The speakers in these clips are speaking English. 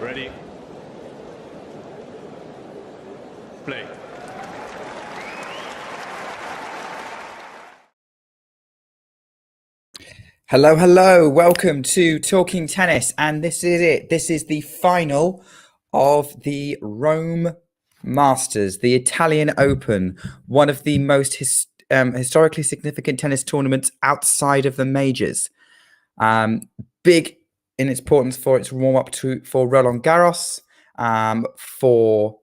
Ready? Play. Hello. Welcome to Talking Tennis. And this is it. This is the final of the Rome Masters, the Italian Open, one of the most historically significant tennis tournaments outside of the majors. Big in its importance for its warm-up for Roland Garros, for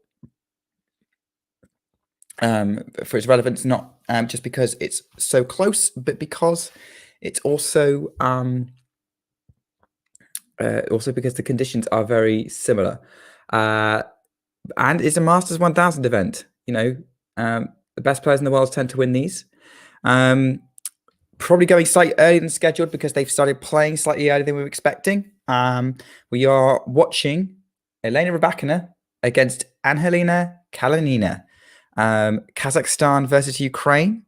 its relevance, not just because it's so close, but because it's also because the conditions are very similar, and it's a Masters 1000 event. You know, the best players in the world tend to win these. Probably going slightly earlier than scheduled because they've started playing slightly earlier than we were expecting. We are watching Elena Rybakina against Anhelina Kalinina, Kazakhstan versus Ukraine.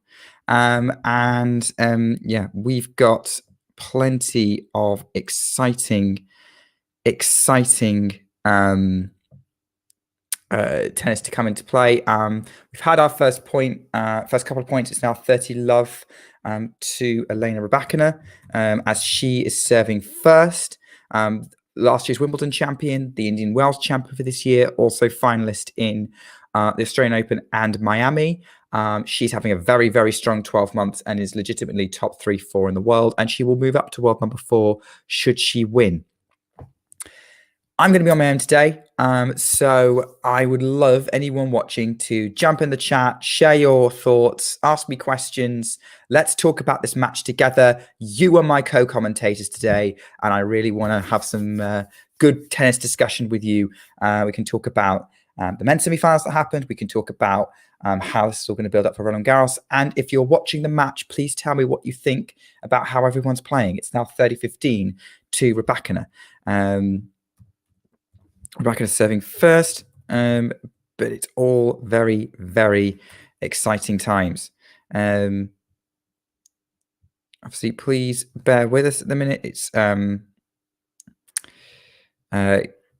We've got plenty of exciting tennis to come into play. We've had our first couple of points. It's now 30-love to Elena Rybakina, as she is serving first. Last year's Wimbledon champion, the Indian Wells champion for this year, also finalist in the Australian Open and Miami. She's having a very, very strong 12 months and is legitimately top 3-4 in the world. And she will move up to world number 4 should she win. I'm going to be on my own today. So I would love anyone watching to jump in the chat, share your thoughts, ask me questions. Let's talk about this match together. You are my co-commentators today, and I really want to have some good tennis discussion with you. We can talk about the men's semi-finals that happened. We can talk about how this is all going to build up for Roland Garros. And if you're watching the match, please tell me what you think about how everyone's playing. It's now 30-15 to Rybakina. Rybakina serving first, but it's all very, very exciting times. Obviously, please bear with us at the minute. It's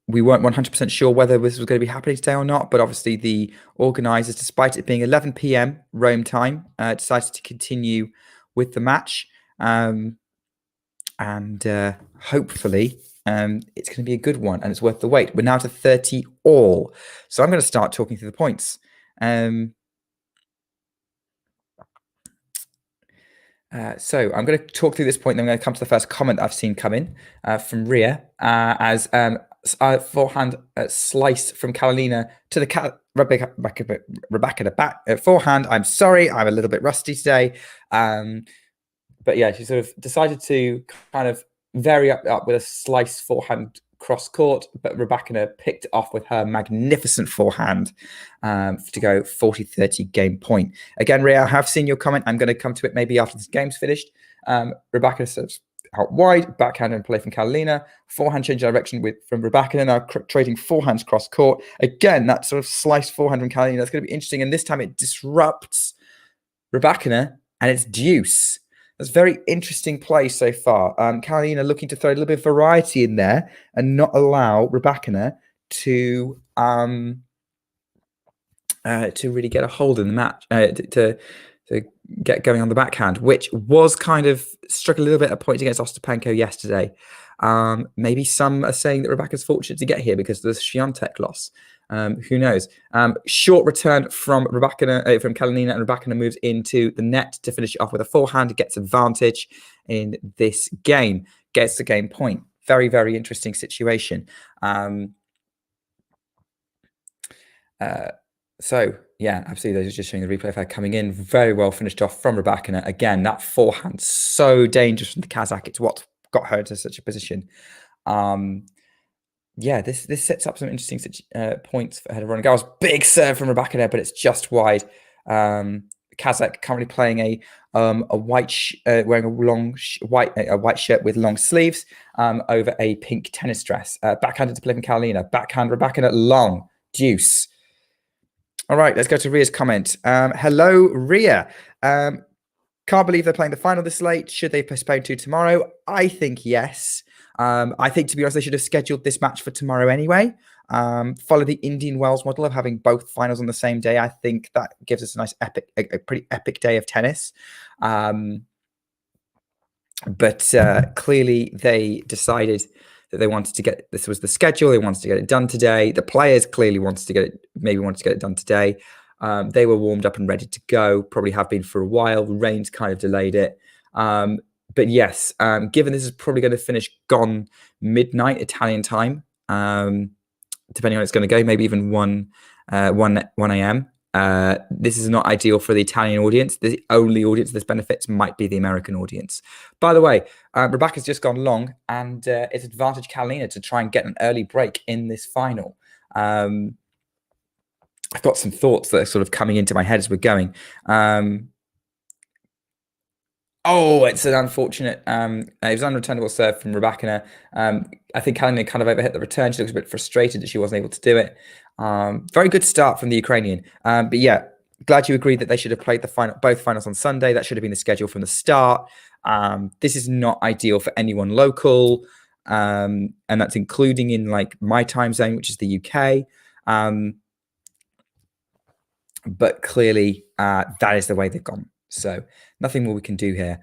we weren't 100% sure whether this was going to be happening today or not, but obviously the organisers, despite it being 11 p.m. Rome time, decided to continue with the match, and hopefully it's going to be a good one and it's worth the wait. We're now to 30 all, so I'm going to start talking through the points. So I'm going to talk through this point, and then I'm going to come to the first comment I've seen come in from Ria, as forehand slice from Kalinina to the Rybakina back forehand. I'm sorry, I'm a little bit rusty today, but yeah, she sort of decided to kind of vary up with a slice forehand cross court, but Rybakina picked it off with her magnificent forehand to go 40-30 game point. Again, Ria, I have seen your comment. I'm going to come to it maybe after this game's finished. Rybakina serves out wide, backhand and play from Kalinina. Forehand change direction from Rybakina, now trading forehands cross court. Again, that sort of slice forehand from Kalinina. That's going to be interesting, and this time it disrupts Rybakina and it's deuce. That's very interesting play so far. Kalinina looking to throw a little bit of variety in there and not allow Rybakina to really get a hold in the match, to get going on the backhand, which was kind of struck a little bit at points against Ostapenko yesterday. Maybe some are saying that Rybakina's fortunate to get here because of the Swiatek loss. Who knows? Short return from Rybakina, from Kalinina, and Rybakina moves into the net to finish it off with a forehand. Gets advantage in this game, gets the game point. Very, very interesting situation. So yeah, absolutely. Those are just showing the replay of her coming in. Very well finished off from Rybakina. Again, that forehand so dangerous from the Kazakh. It's what got her into such a position. Yeah, this sets up some interesting points for her to run. Garros. Big serve from Rybakina, but it's just wide. Kazakh currently playing a white wearing a white shirt with long sleeves over a pink tennis dress. Backhanded to play from Kalinina. Backhand Rybakina long deuce. All right, let's go to Ria's comment. Hello, Ria. Can't believe they're playing the final this late. Should they postpone to tomorrow? I think yes. I think, to be honest, they should have scheduled this match for tomorrow anyway. Follow the Indian Wells model of having both finals on the same day. I think that gives us a nice a pretty epic day of tennis. But clearly they decided that they wanted to get, this was the schedule, they wanted to get it done today. The players clearly wanted to get it done today. They were warmed up and ready to go, probably have been for a while. The rain's kind of delayed it. But yes, given this is probably going to finish gone midnight Italian time, depending on how it's going to go, maybe even 1 a.m. This is not ideal for the Italian audience. The only audience this benefits might be the American audience. By the way, Rybakina's just gone long, and it's advantage Kalinina to try and get an early break in this final. I've got some thoughts that are sort of coming into my head as we're going. Oh, it's an unfortunate. It was an unreturnable serve from Rybakina. I think Kalinina kind of overhit the return. She looks a bit frustrated that she wasn't able to do it. Very good start from the Ukrainian. But yeah, glad you agreed that they should have played both finals on Sunday. That should have been the schedule from the start. This is not ideal for anyone local, and that's including in like my time zone, which is the UK. But clearly, that is the way they've gone. So nothing more we can do here.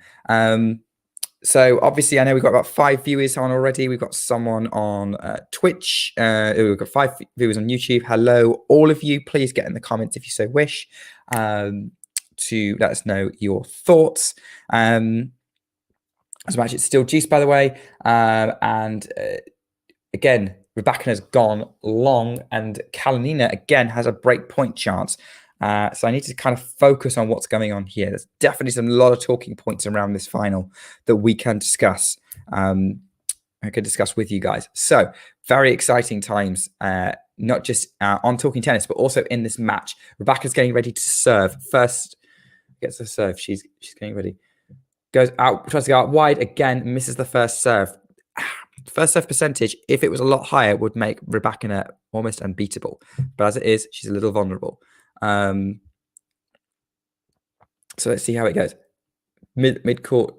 So obviously, I know we've got about 5 viewers on already. We've got someone on Twitch. We've got 5 viewers on YouTube. Hello, all of you. Please get in the comments if you so wish to let us know your thoughts. As much it's still juice, by the way. And again, Rybakina's gone long, and Kalinina again has a break point chance. So I need to kind of focus on what's going on here. There's definitely a lot of talking points around this final that we can discuss. I could discuss with you guys. So very exciting times, not just on Talking Tennis, but also in this match. Rybakina's getting ready to serve. First gets the serve. She's getting ready. Goes out, tries to go out wide again, misses the first serve. First serve percentage, if it was a lot higher, would make Rybakina almost unbeatable. But as it is, she's a little vulnerable. So let's see how it goes. Mid-court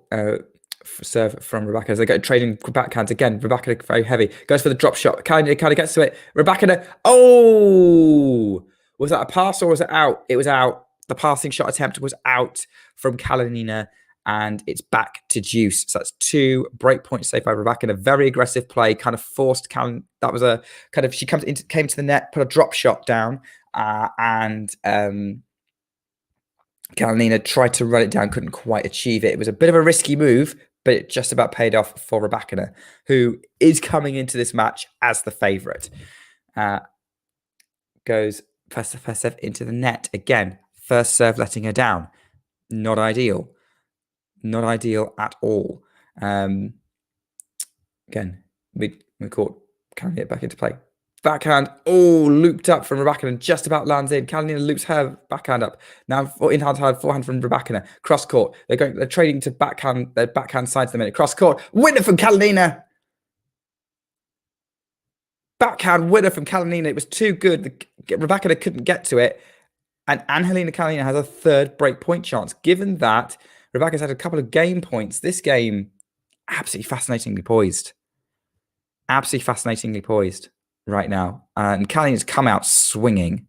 serve from Rybakina as they go trading backhands again. Rybakina very heavy, goes for the drop shot. Kind of gets to it. Rybakina, oh, was that a pass or was it out? It was out. The passing shot attempt was out from Kalinina, and it's back to juice. So that's 2 break points saved by Rybakina. Very aggressive play, kind of forced Kalinina. That was a kind of, she came to the net, put a drop shot down, and Kalinina tried to run it down, couldn't quite achieve it. It was a bit of a risky move, but it just about paid off for Rybakina, who is coming into this match as the favourite. Goes first serve into the net again. First serve letting her down. Not ideal. Not ideal at all. Again, we caught Kalinina back into play. Backhand, oh, looped up from Rybakina and just about lands in. Kalinina loops her backhand up. Now in-hand forehand from Rybakina. Cross court. They're trading to backhand. Their backhand sides the minute. Cross court. Winner from Kalinina. Backhand winner from Kalinina. It was too good. Rybakina couldn't get to it. And Anhelina Kalinina has a 3rd break point chance. Given that Rybakina's had a couple of game points, this game absolutely fascinatingly poised. Absolutely fascinatingly poised right now. And Kalinina's come out swinging.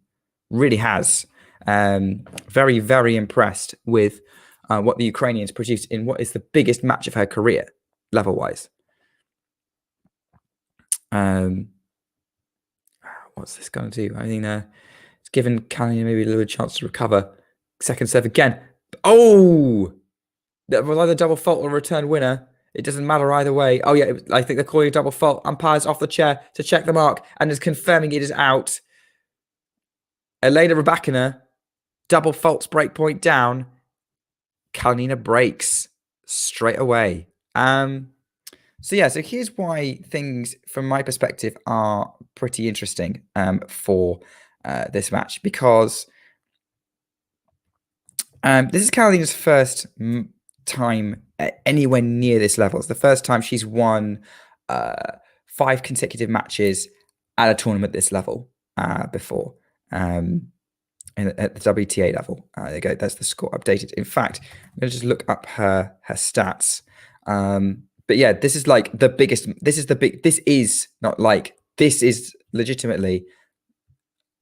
Really has. Very, very impressed with what the Ukrainians produced in what is the biggest match of her career, level-wise. What's this going to do? I mean, it's given Kalinina maybe a little chance to recover. Second serve again. Oh! That was either double fault or return winner. It doesn't matter either way. Oh, yeah, I think they're calling a double fault. Umpire's off the chair to check the mark and is confirming it is out. Elena Rybakina, double faults break point down. Kalinina breaks straight away. So here's why things, from my perspective, are pretty interesting for this match, because this is Kalinina's first time anywhere near this level. It's the first time she's won 5 consecutive matches at a tournament this level before at the WTA level. There you go. That's the score updated. In fact, I'm going to just look up her stats. but yeah, this is like the biggest. This is not like, this is legitimately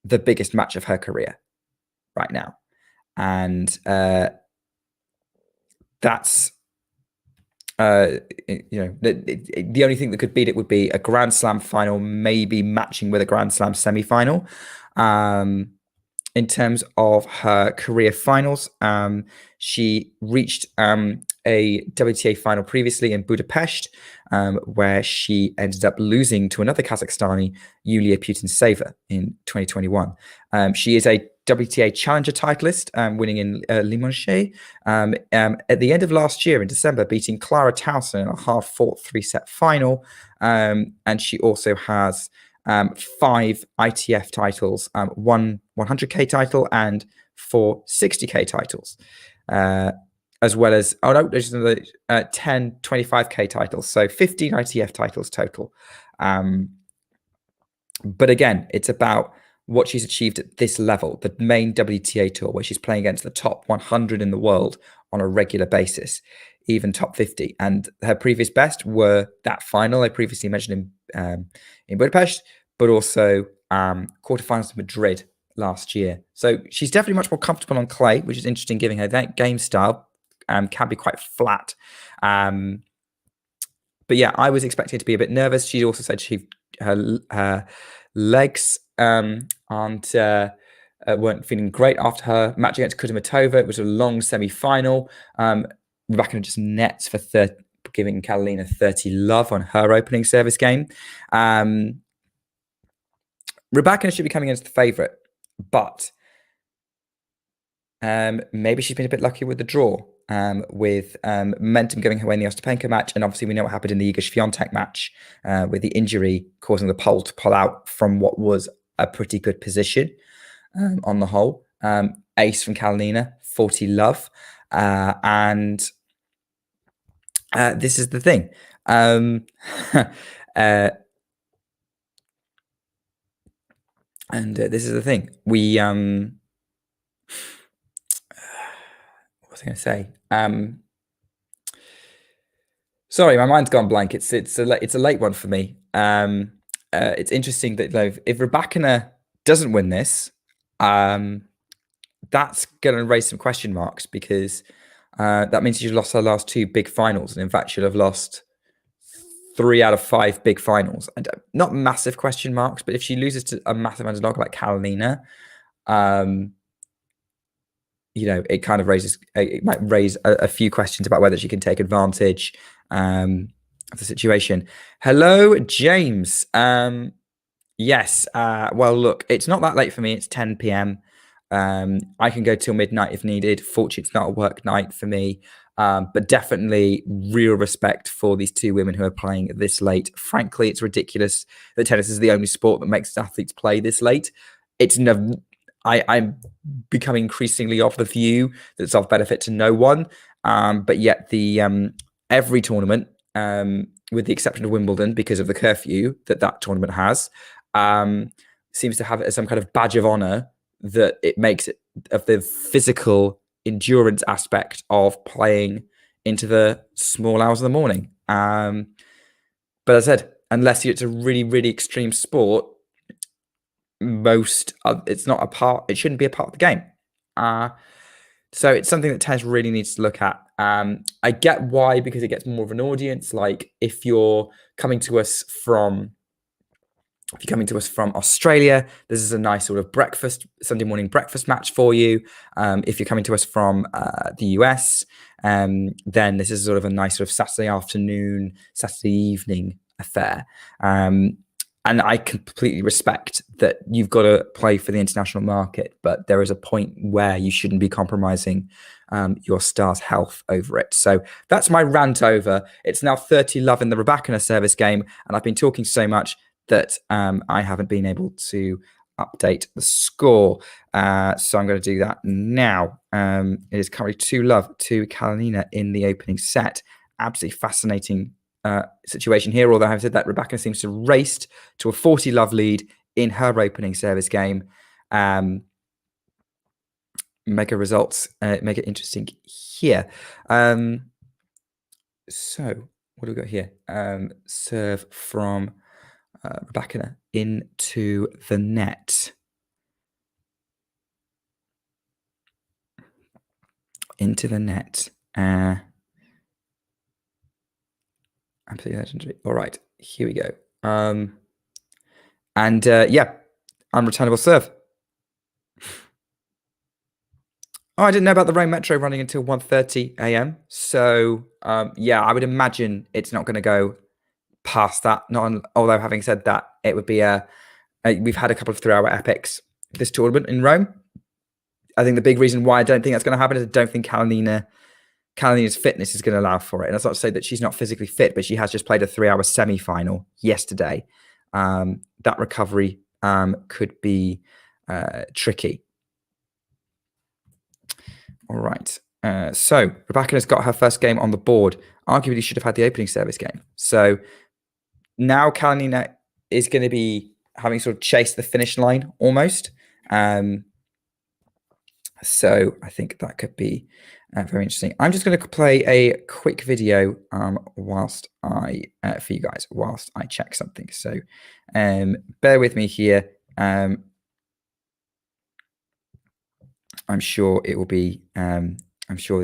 the biggest match of her career right now, and that's the only thing that could beat it would be a Grand Slam final, maybe matching with a Grand Slam semi-final. In terms of her career finals, she reached a WTA final previously in Budapest, where she ended up losing to another Kazakhstani, Yulia Putintseva, in 2021. She is a WTA Challenger titleist, winning in Limoges at the end of last year in December, beating Clara Towson in a hard-fought three-set final. And she also has 5 ITF titles, 1 100k title and 4 60k titles, as well as, there's another 10 25k titles, so 15 ITF titles total. But again, it's about what she's achieved at this level, the main WTA tour, where she's playing against the top 100 in the world on a regular basis, even top 50. And her previous best were that final I previously mentioned in Budapest, but also quarterfinals of Madrid last year. So she's definitely much more comfortable on clay, which is interesting, given her that game style can be quite flat. But yeah, I was expecting her to be a bit nervous. She also said her legs weren't feeling great after her match against Kudermetova. It was a long semi-final. Rybakina just nets for giving Kalinina 30 love on her opening service game. Rybakina should be coming in as the favourite, but maybe she's been a bit lucky with the draw, with momentum going her way in the Ostapenko match, and obviously we know what happened in the Iga Swiatek match, with the injury causing the pole to pull out from what was a pretty good position on the whole. Ace from Kalinina, 40 love, and this is the thing. This is the thing. We what was I going to say? Sorry, my mind's gone blank. It's a late one for me. It's interesting that if Rybakina doesn't win this, that's going to raise some question marks, because that means she's lost her last 2 big finals, and in fact she'll have lost 3 out of 5 big finals. And not massive question marks, but if she loses to a massive underdog like Kalinina, it kind of it might raise a few questions about whether she can take advantage of the situation. Hello, James. Yes. Well, look, it's not that late for me. It's 10 p.m. I can go till midnight if needed. Fortunately, it's not a work night for me. But definitely real respect for these 2 women who are playing this late. Frankly, it's ridiculous that tennis is the only sport that makes athletes play this late. I'm becoming increasingly of the view that it's of benefit to no one. But yet every tournament, with the exception of Wimbledon, because of the curfew that tournament has, seems to have it as some kind of badge of honor that it makes it of the physical endurance aspect of playing into the small hours of the morning. But as I said, unless it's a really, really extreme sport, it's not a part. It shouldn't be a part of the game. So it's something that tennis really needs to look at. I get why, because it gets more of an audience. Like if you're coming to us from Australia, this is a nice sort of Sunday morning breakfast match for you. If you're coming to us from the US, then this is sort of a nice sort of Saturday afternoon, Saturday evening affair. And I completely respect that you've got to play for the international market, but there is a point where you shouldn't be compromising your star's health over it. So that's my rant over. It's now 30 love in the Rybakina service game, and I've been talking so much that I haven't been able to update the score. So I'm going to do that now. It is currently 2 love to Kalinina in the opening set. Absolutely fascinating situation here, although having said that, Rybakina seems to have raced to a 40 love lead in her opening service game. Mega results make it interesting here. So what do we got here? Serve from Rybakina into the net. Into the net. Absolutely legendary. All right, here we go. Yeah, unreturnable serve. Oh, I didn't know about the Rome Metro running until 1:30 a.m. So, yeah, I would imagine it's not going to go past that. Although, having said that, it would be we've had a couple of 3-hour epics this tournament in Rome. I think the big reason why I don't think that's going to happen is I don't think Kalinina's fitness is going to allow for it. And that's not to say that she's not physically fit, but she has just played a 3-hour semi-final yesterday. That recovery could be tricky. All right. So Rybakina's got her first game on the board. Arguably should have had the opening service game. So now Kalinina is going to be having sort of chased the finish line almost. So I think that could be very interesting. I'm just going to play a quick video whilst for you guys, whilst I check something. So bear with me here. I'm sure it will be, I'm sure I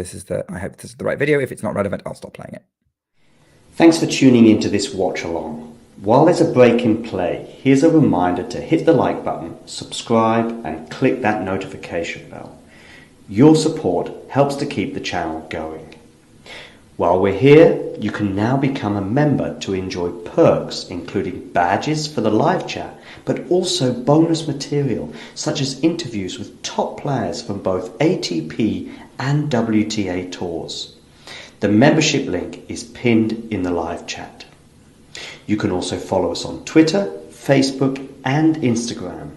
hope this is the right video. If it's not relevant, I'll stop playing it. Thanks for tuning into this watch along. While there's a break in play, here's a reminder to hit the like button, subscribe and click that notification bell. Your support helps to keep the channel going. While we're here, you can now become a member to enjoy perks including badges for the live chat, but also bonus material such as interviews with top players from both ATP and WTA tours. The membership link is pinned in the live chat. You can also follow us on Twitter, Facebook and Instagram.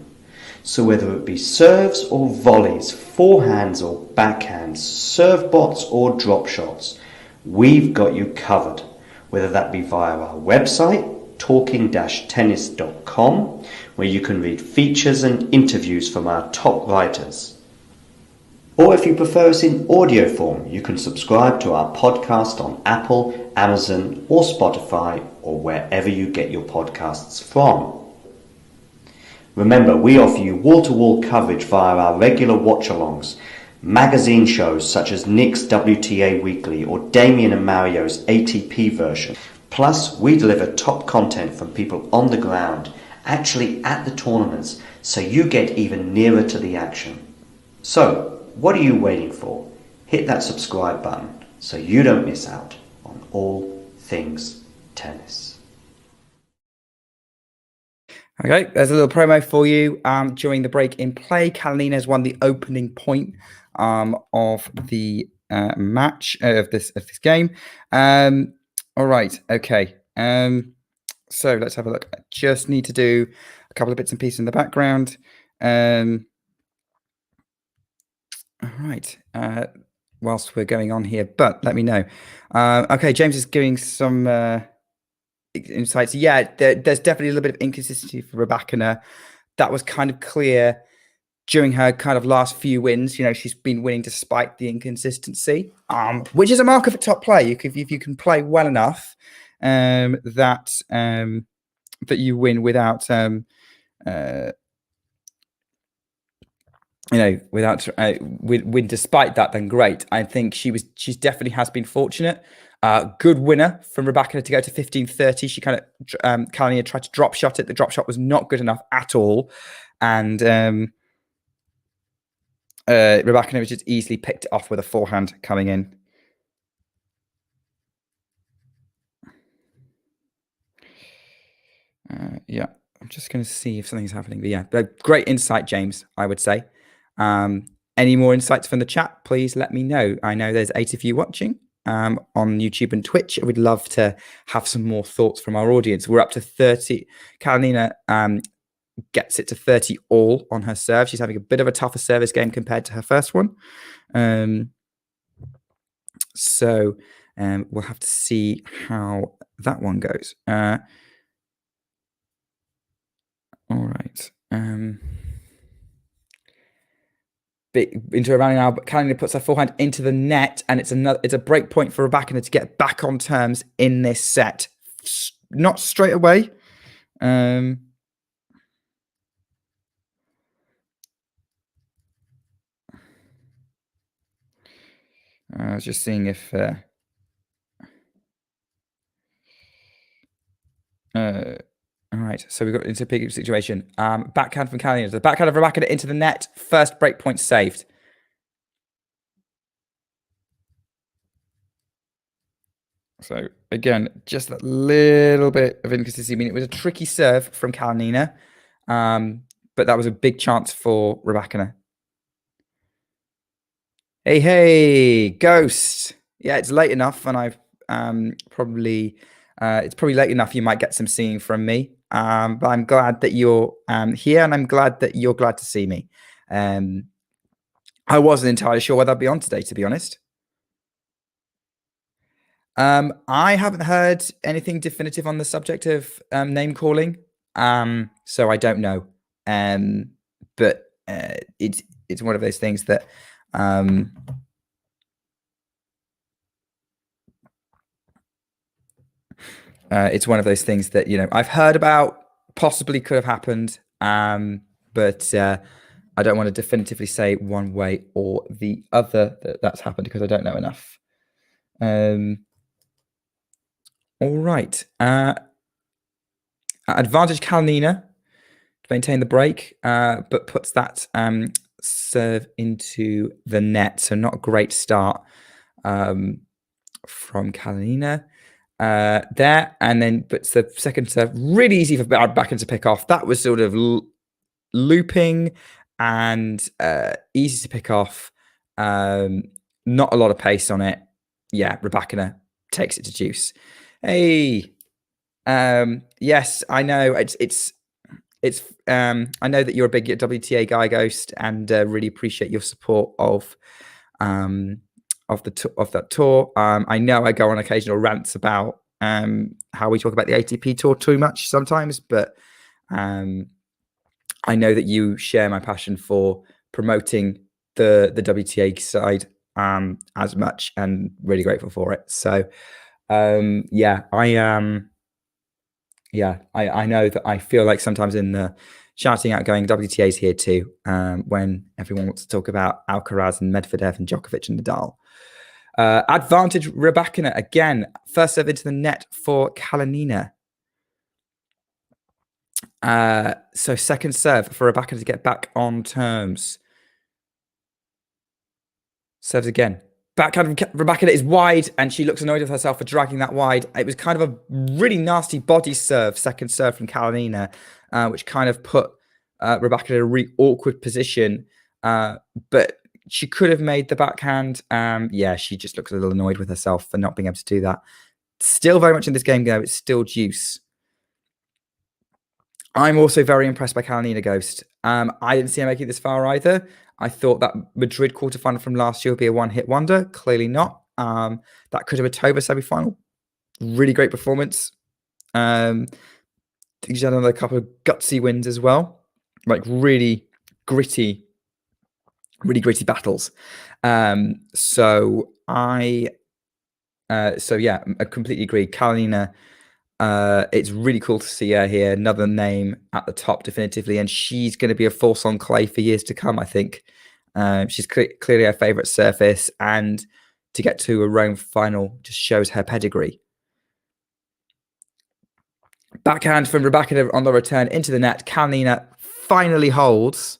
So whether it be serves or volleys, forehands or backhands, serve bots or drop shots, we've got you covered, whether that be via our website, talking-tennis.com, where you can read features and interviews from our top writers. Or if you prefer us in audio form, you can subscribe to our podcast on Apple, Amazon or Spotify or wherever you get your podcasts from. Remember, we offer you wall-to-wall coverage via our regular watch-alongs, magazine shows such as Nick's WTA Weekly or Damien and Mario's ATP version. Plus, we deliver top content from people on the ground, actually at the tournaments, so you get even nearer to the action. So, what are you waiting for? Hit that subscribe button so you don't miss out on all things tennis. Okay, there's a little promo for you. During the break in play, Kalinina has won the opening point of the match of this game. All right, okay. So let's have a look. I just need to do a couple of bits and pieces in the background. All right. Whilst we're going on here, but let me know. Okay, James is giving some insights. Yeah, there's definitely a little bit of inconsistency for Rybakina. That was kind of clear during her kind of last few wins. You know, she's been winning despite the inconsistency, which is a mark of a top player. If you can play well enough, that you win without win despite that, then great. I think she's definitely has been fortunate. Good winner from Rybakina to go to 15-30. She kind of Kalinina tried to drop shot it. The drop shot was not good enough at all, and Rybakina was just easily picked it off with a forehand coming in. Yeah, I'm just going to see if something's happening. But yeah, great insight, James, I would say. Any more insights from the chat, please let me know. I know there's 8 of you watching on YouTube and Twitch. I would love to have some more thoughts from our audience. We're up to 30. Kalinina gets it to 30 all on her serve. She's having a bit of a tougher service game compared to her first one. So we'll have to see how that one goes. All right. into a rounding now, but Kalinina puts her forehand into the net, and it's a break point for Rybakina to get back on terms in this set. Not straight away. I was just seeing if all right, so we've got into a big situation. Backhand from Kalinina. The backhand of Rybakina into the net. First break point saved. So again, just a little bit of inconsistency. I mean, it was a tricky serve from Kalinina, but that was a big chance for Rybakina. Hey, Ghost. Yeah, it's late enough, and I've probably it's probably late enough. You might get some seeing from me, but I'm glad that you're here, and I'm glad that you're glad to see me. I wasn't entirely sure whether I'd be on today, to be honest. I haven't heard anything definitive on the subject of name calling, so I don't know. But it's one of those things that it's one of those things that, you know, I've heard about, possibly could have happened, but I don't want to definitively say one way or the other that that's happened because I don't know enough. All right. Advantage Kalinina to maintain the break, but puts that serve into the net. So not a great start from Kalinina there. And then puts the second serve really easy for Rybakina to pick off. That was sort of looping and easy to pick off. Not a lot of pace on it. Yeah, Rybakina takes it to deuce. Hey, yes, I know it's I know that you're a big WTA guy, Ghost, and really appreciate your support of that tour. I know I go on occasional rants about how we talk about the ATP tour too much sometimes, but I know that you share my passion for promoting the WTA side as much, and really grateful for it. So yeah, I know that I feel like sometimes in the shouting out going, WTA's here too, when everyone wants to talk about Alcaraz and Medvedev and Djokovic and Nadal. Advantage Rybakina again, first serve into the net for Kalinina. So second serve for Rybakina to get back on terms. Serves again. Backhand from Rybakina is wide, and she looks annoyed with herself for dragging that wide. It was kind of a really nasty body serve, second serve from Kalinina, which kind of put Rybakina in a really awkward position. But she could have made the backhand. Yeah, she just looks a little annoyed with herself for not being able to do that. Still very much in this game, though. It's still juice. I'm also very impressed by Kalinina, Ghost. I didn't see her making it this far either. I thought that Madrid quarterfinal from last year would be a one-hit wonder. Clearly not. That could have been a Toba semi-final. Really great performance. She's had another couple of gutsy wins as well. Like really gritty battles. So yeah, I completely agree. Kalinina, it's really cool to see her here. Another name at the top definitively, and she's going to be a force on clay for years to come, I think. She's clearly her favourite surface, and to get to a Rome final just shows her pedigree. Backhand from Rybakina on the return into the net. Kalinina finally holds.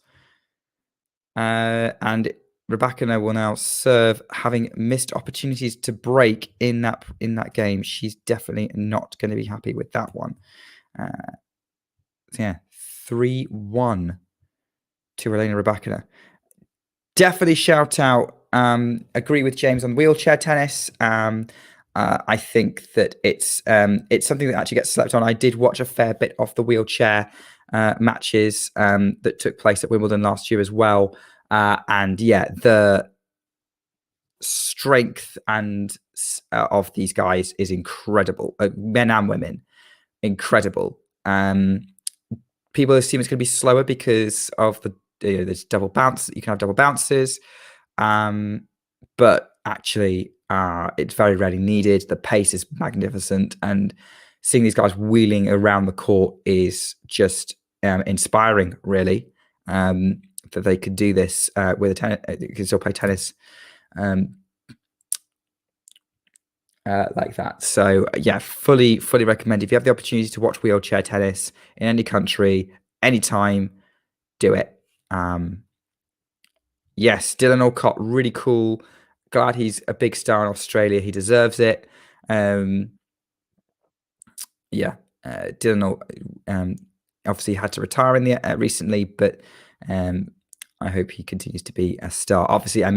And Rybakina will now serve, having missed opportunities to break in that game. She's definitely not going to be happy with that one. Yeah, 3-1 to Elena Rybakina. Definitely shout out. Agree with James on wheelchair tennis. I think that it's something that actually gets slept on. I did watch a fair bit of the wheelchair matches that took place at Wimbledon last year as well. And yeah, the strength and of these guys is incredible, men and women, incredible. People assume it's going to be slower because of there's double bounce. You can have double bounces, but actually, it's very rarely needed. The pace is magnificent, and seeing these guys wheeling around the court is just inspiring, really. That they could do this with a tennis, you can still play tennis like that. So yeah, fully recommend. If you have the opportunity to watch wheelchair tennis in any country, anytime, do it. Yes, Dylan Alcott, really cool. Glad he's a big star in Australia. He deserves it. Yeah, Dylan obviously had to retire in the recently, but I hope he continues to be a star. Obviously, I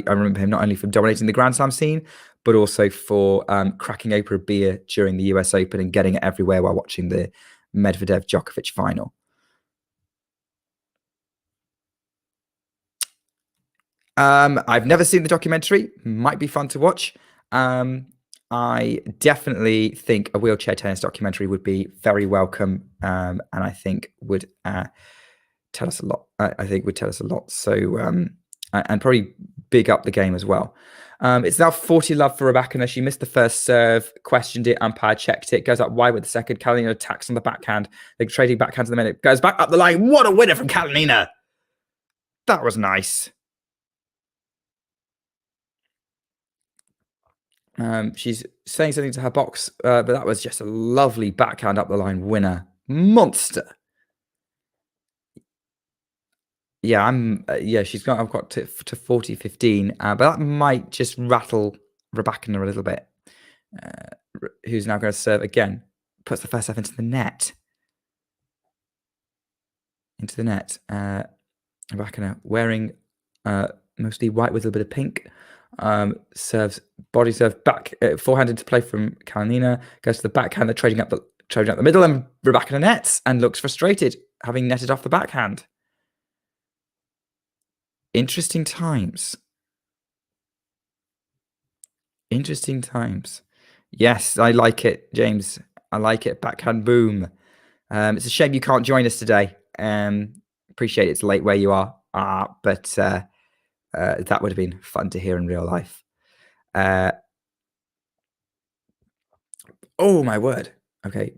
remember him not only from dominating the Grand Slam scene, but also for cracking open a beer during the US Open and getting it everywhere while watching the Medvedev-Djokovic final. I've never seen the documentary. Might be fun to watch. I definitely think a wheelchair tennis documentary would be very welcome, and I think would tell us a lot. I think would tell us a lot. So, and probably big up the game as well. It's now 40 love for Rybakina. She missed the first serve, questioned it, umpire checked it, goes up wide with the second. Kalinina attacks on the backhand. They're trading backhands in the minute. Goes back up the line. What a winner from Kalinina. That was nice. She's saying something to her box, but that was just a lovely backhand up the line winner. Monster. Yeah, I've got to 40-15, but that might just rattle Rybakina a little bit. Who's now going to serve again? Puts the first serve into the net. Rybakina wearing mostly white with a little bit of pink. Serves body serve back, forehand into play from Kalinina, goes to the backhand, they're trading up the middle, and Rybakina nets and looks frustrated, having netted off the backhand. Interesting times. Yes, I like it, James. I like it. Backhand boom. It's a shame you can't join us today. Appreciate it's late where you are, but that would have been fun to hear in real life. Oh my word. Okay.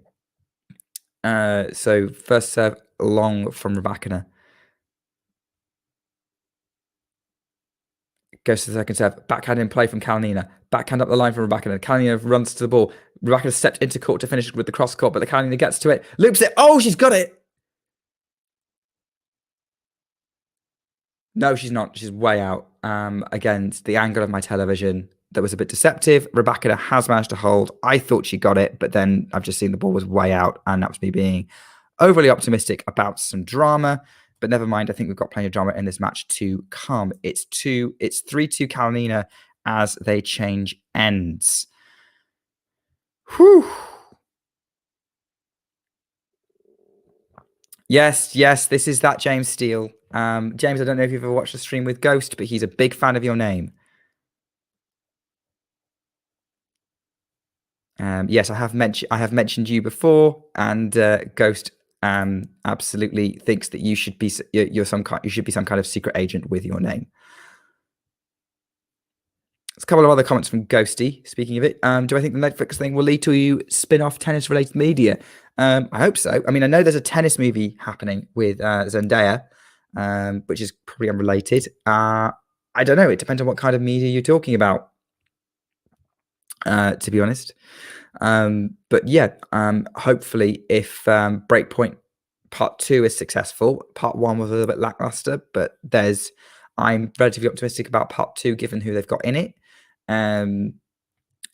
So first serve long from Rybakina. Goes to the second serve. Backhand in play from Kalinina. Backhand up the line from Rybakina. Kalinina runs to the ball. Rybakina stepped into court to finish with the cross court, but the Kalinina gets to it. Loops it. Oh, she's got it. No, she's not. She's way out. Against the angle of my television, that was a bit deceptive. Rybakina has managed to hold. I thought she got it, but then I've just seen the ball was way out, and that was me being overly optimistic about some drama. But never mind. I think we've got plenty of drama in this match to come. It's 3-2 Kalinina as they change ends. Whew. Yes, this is that James Steele. James, I don't know if you've ever watched a stream with Ghost, but he's a big fan of your name. Yes, I have mentioned you before, and Ghost absolutely thinks that you should be some kind of secret agent with your name. There's a couple of other comments from Ghosty. Speaking of it, do I think the Netflix thing will lead to you spin-off tennis-related media? I hope so. I mean, I know there's a tennis movie happening with Zendaya, which is probably unrelated. I don't know. It depends on what kind of media you're talking about, to be honest. But yeah, hopefully if Breakpoint Part 2 is successful, Part 1 was a little bit lackluster, but I'm relatively optimistic about Part 2 given who they've got in it.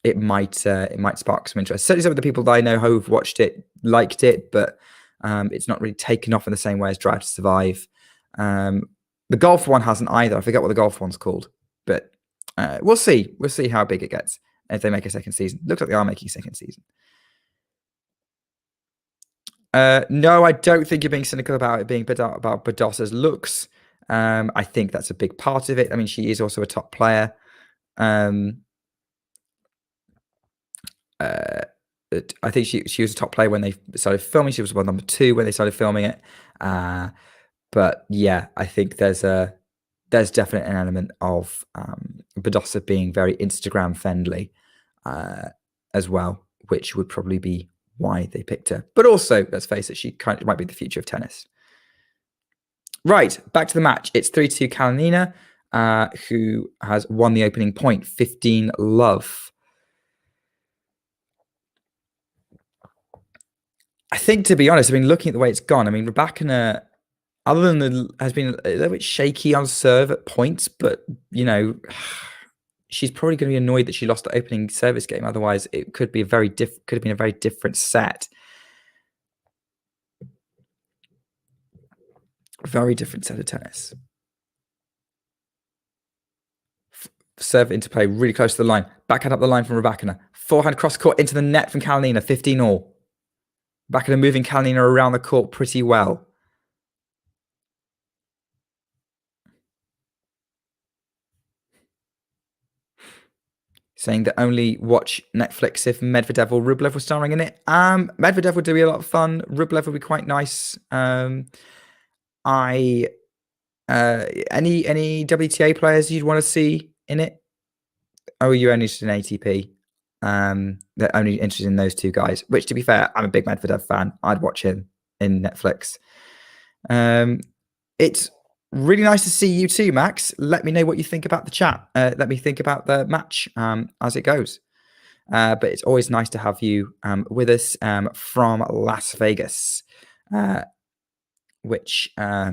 It might spark some interest. Certainly some of the people that I know who've watched it liked it, but it's not really taken off in the same way as Drive to Survive. The golf one hasn't either. I forget what the golf one's called, but we'll see. We'll see how big it gets if they make a second season. Looks like they are making a second season. No, I don't think you're being cynical about it being about Badossa's looks. I think that's a big part of it. I mean, she is also a top player. I think she was a top player when they started filming. She was number 2 when they started filming it. But yeah, I think there's definitely an element of Badosa being very Instagram friendly as well, which would probably be why they picked her. But also, let's face it, she kind of might be the future of tennis. Right, back to the match. It's 3-2 Kalinina, who has won the opening point, 15-love. I think, to be honest, I mean, looking at the way it's gone, I mean, Rybakina, other than has been a little bit shaky on serve at points, but, you know, she's probably going to be annoyed that she lost the opening service game. Otherwise, it could be could have been a very different set. Very different set of tennis. Serve interplay really close to the line. Backhand up the line from Rybakina. Forehand cross court into the net from Kalinina. 15-all. Rybakina moving Kalinina around the court pretty well. Saying that only watch Netflix if Medvedev or Rublev were starring in it. Medvedev would be a lot of fun. Rublev would be quite nice. Any WTA players you'd want to see in it? Oh, are you only interested in ATP? They're only interested in those two guys. Which, to be fair, I'm a big Medvedev fan. I'd watch him in Netflix. It's really nice to see you too, Max. Let me know what you think about the chat. Let me think about the match as it goes. But it's always nice to have you with us from Las Vegas, which I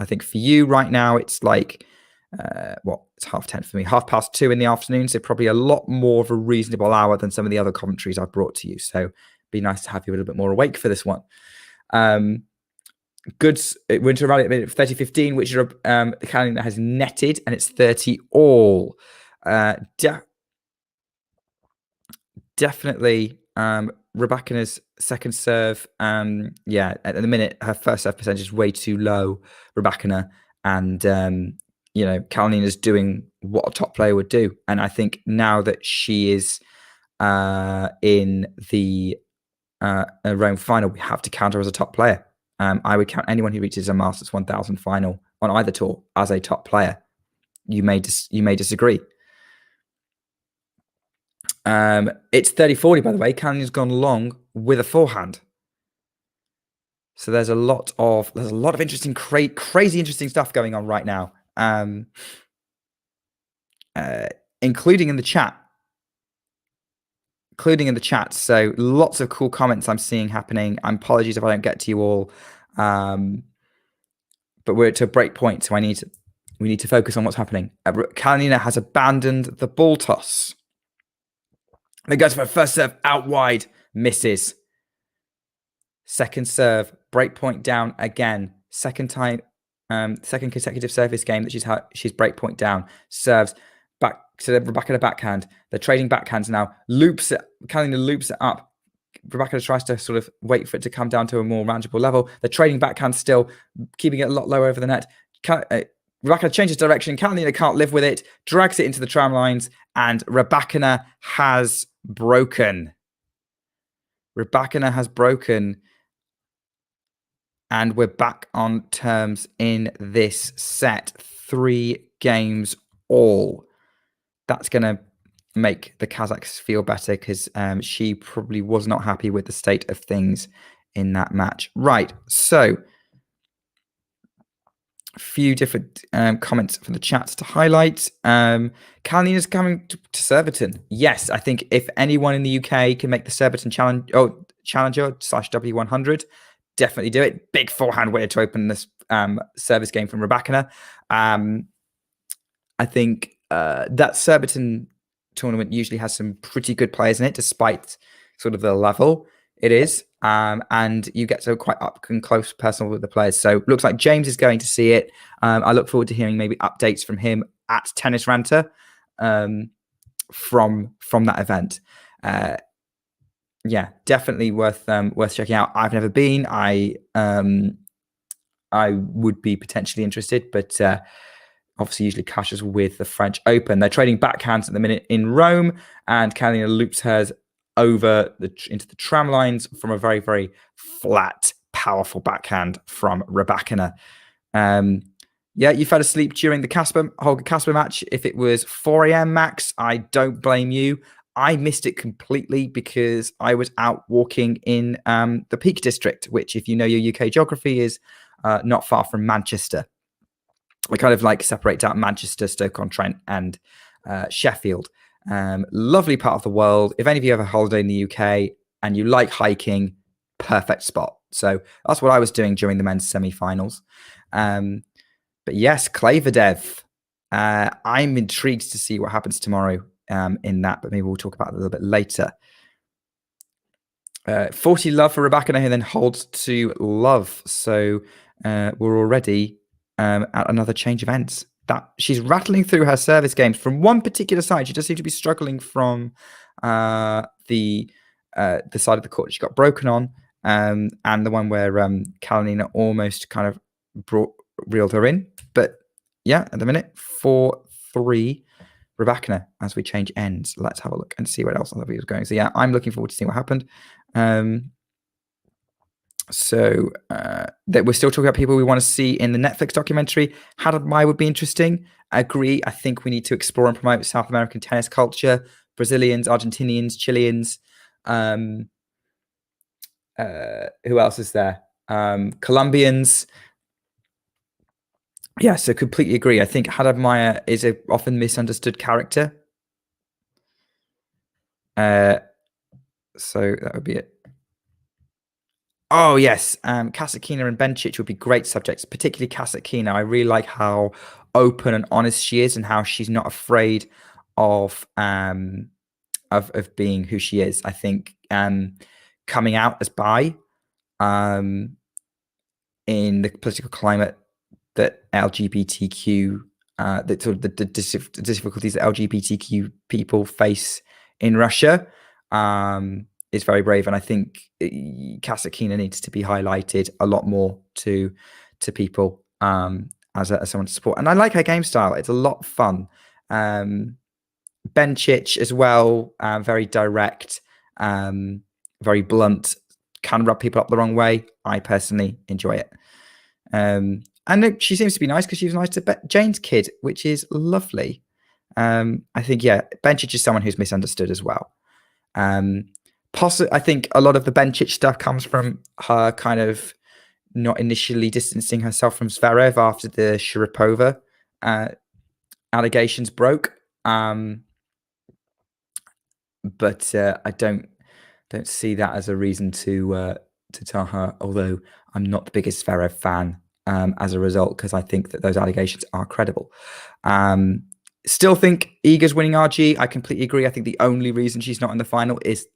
think for you right now, it's like, it's 10:30 for me, 2:30 in the afternoon. So probably a lot more of a reasonable hour than some of the other commentaries I've brought to you. So it'd be nice to have you a little bit more awake for this one. Goods went to around at 30-15, which Kalinina has netted, and it's 30-all. Definitely Rybakina's second serve. At the minute, her first serve percentage is way too low, Rybakina. And, Kalinina's doing what a top player would do. And I think now that she is in the Rome final, we have to count her as a top player. I would count anyone who reaches a Masters 1000 final on either tour as a top player. You may disagree. It's 30-40, by the way. Kalinina's gone long with a forehand. So there's a lot of interesting, crazy interesting stuff going on right now, including in the chat. So lots of cool comments I'm seeing happening. Apologies if I don't get to you all. But we're at a break point, so we need to focus on what's happening. Kalinina has abandoned the ball toss. Then goes for a first serve out wide, misses. Second serve, break point down again. Second consecutive service game that she's break point down. Serves back to Rybakina backhand. They're trading backhands now. Kalinina loops it up. Rybakina tries to sort of wait for it to come down to a more manageable level. They're trading backhands still, keeping it a lot lower over the net. Rybakina changes direction. Kalinina can't live with it, drags it into the tram lines, and Rybakina has broken. And we're back on terms in this set. 3 games all. That's going to make the Kazakhs feel better because she probably was not happy with the state of things in that match. Right, so a few different comments from the chats to highlight. Kalinina's coming to Surbiton. Yes, I think if anyone in the UK can make the Surbiton Challenger / W100, definitely do it. Big forehand way to open this service game from Rybakina. I think that Surbiton tournament usually has some pretty good players in it, despite sort of the level it is. And you get so quite up and close personal with the players. So looks like James is going to see it. I look forward to hearing maybe updates from him at Tennis Ranter from that event. Yeah, definitely worth checking out. I've never been. I would be potentially interested, but obviously usually clashes with the French Open. They're trading backhands at the minute in Rome, and Kalinina loops hers over into the tram lines from a very, very flat powerful backhand from Rybakina. Yeah, you fell asleep during the Holger Casper match. If it was 4 a.m. Max, I don't blame you. I missed it completely because I was out walking in the Peak District, which, if you know your UK geography, is not far from Manchester. We kind of like separate out Manchester, Stoke-on-Trent, and Sheffield. Lovely part of the world. If any of you have a holiday in the UK and you like hiking, perfect spot. So that's what I was doing during the men's semi-finals. But yes, Klaverdev. I'm intrigued to see what happens tomorrow in that, but maybe we'll talk about it a little bit later. 40 love for Rybakina, who then holds to love. So we're already at another change of ends. That she's rattling through her service games from one particular side. She does seem to be struggling from the side of the court she got broken on, and the one where Kalinina almost kind of reeled her in. But yeah, at the minute, 4-3 Rybakina as we change ends. Let's have a look and see what else other videos going. So yeah, I'm looking forward to seeing what happened. That we're still talking about people we want to see in the Netflix documentary. Hadamai would be interesting. I agree. I think we need to explore and promote South American tennis culture. Brazilians, Argentinians, Chileans. Who else is there? Colombians. Yeah, so completely agree. I think Hadamai is a often misunderstood character. So that would be it. Oh, yes. Kasatkina and Bencic would be great subjects, particularly Kasatkina. I really like how open and honest she is and how she's not afraid of being who she is. I think coming out as bi in the political climate that LGBTQ, that sort of the difficulties that LGBTQ people face in Russia is very brave, and I think Kasatkina needs to be highlighted a lot more to people as someone to support. And I like her game style; it's a lot of fun. Bencic as well, very direct, very blunt, can rub people up the wrong way. I personally enjoy it. And she seems to be nice because she was nice to Jane's kid, which is lovely. I think, yeah, Bencic is someone who's misunderstood as well. I think a lot of the Bencic stuff comes from her kind of not initially distancing herself from Zverev after the Sharapova allegations broke. But I don't see that as a reason to tell her, although I'm not the biggest Zverev fan as a result, because I think that those allegations are credible. Still think Iga's winning RG. I completely agree. I think the only reason she's not in the final is,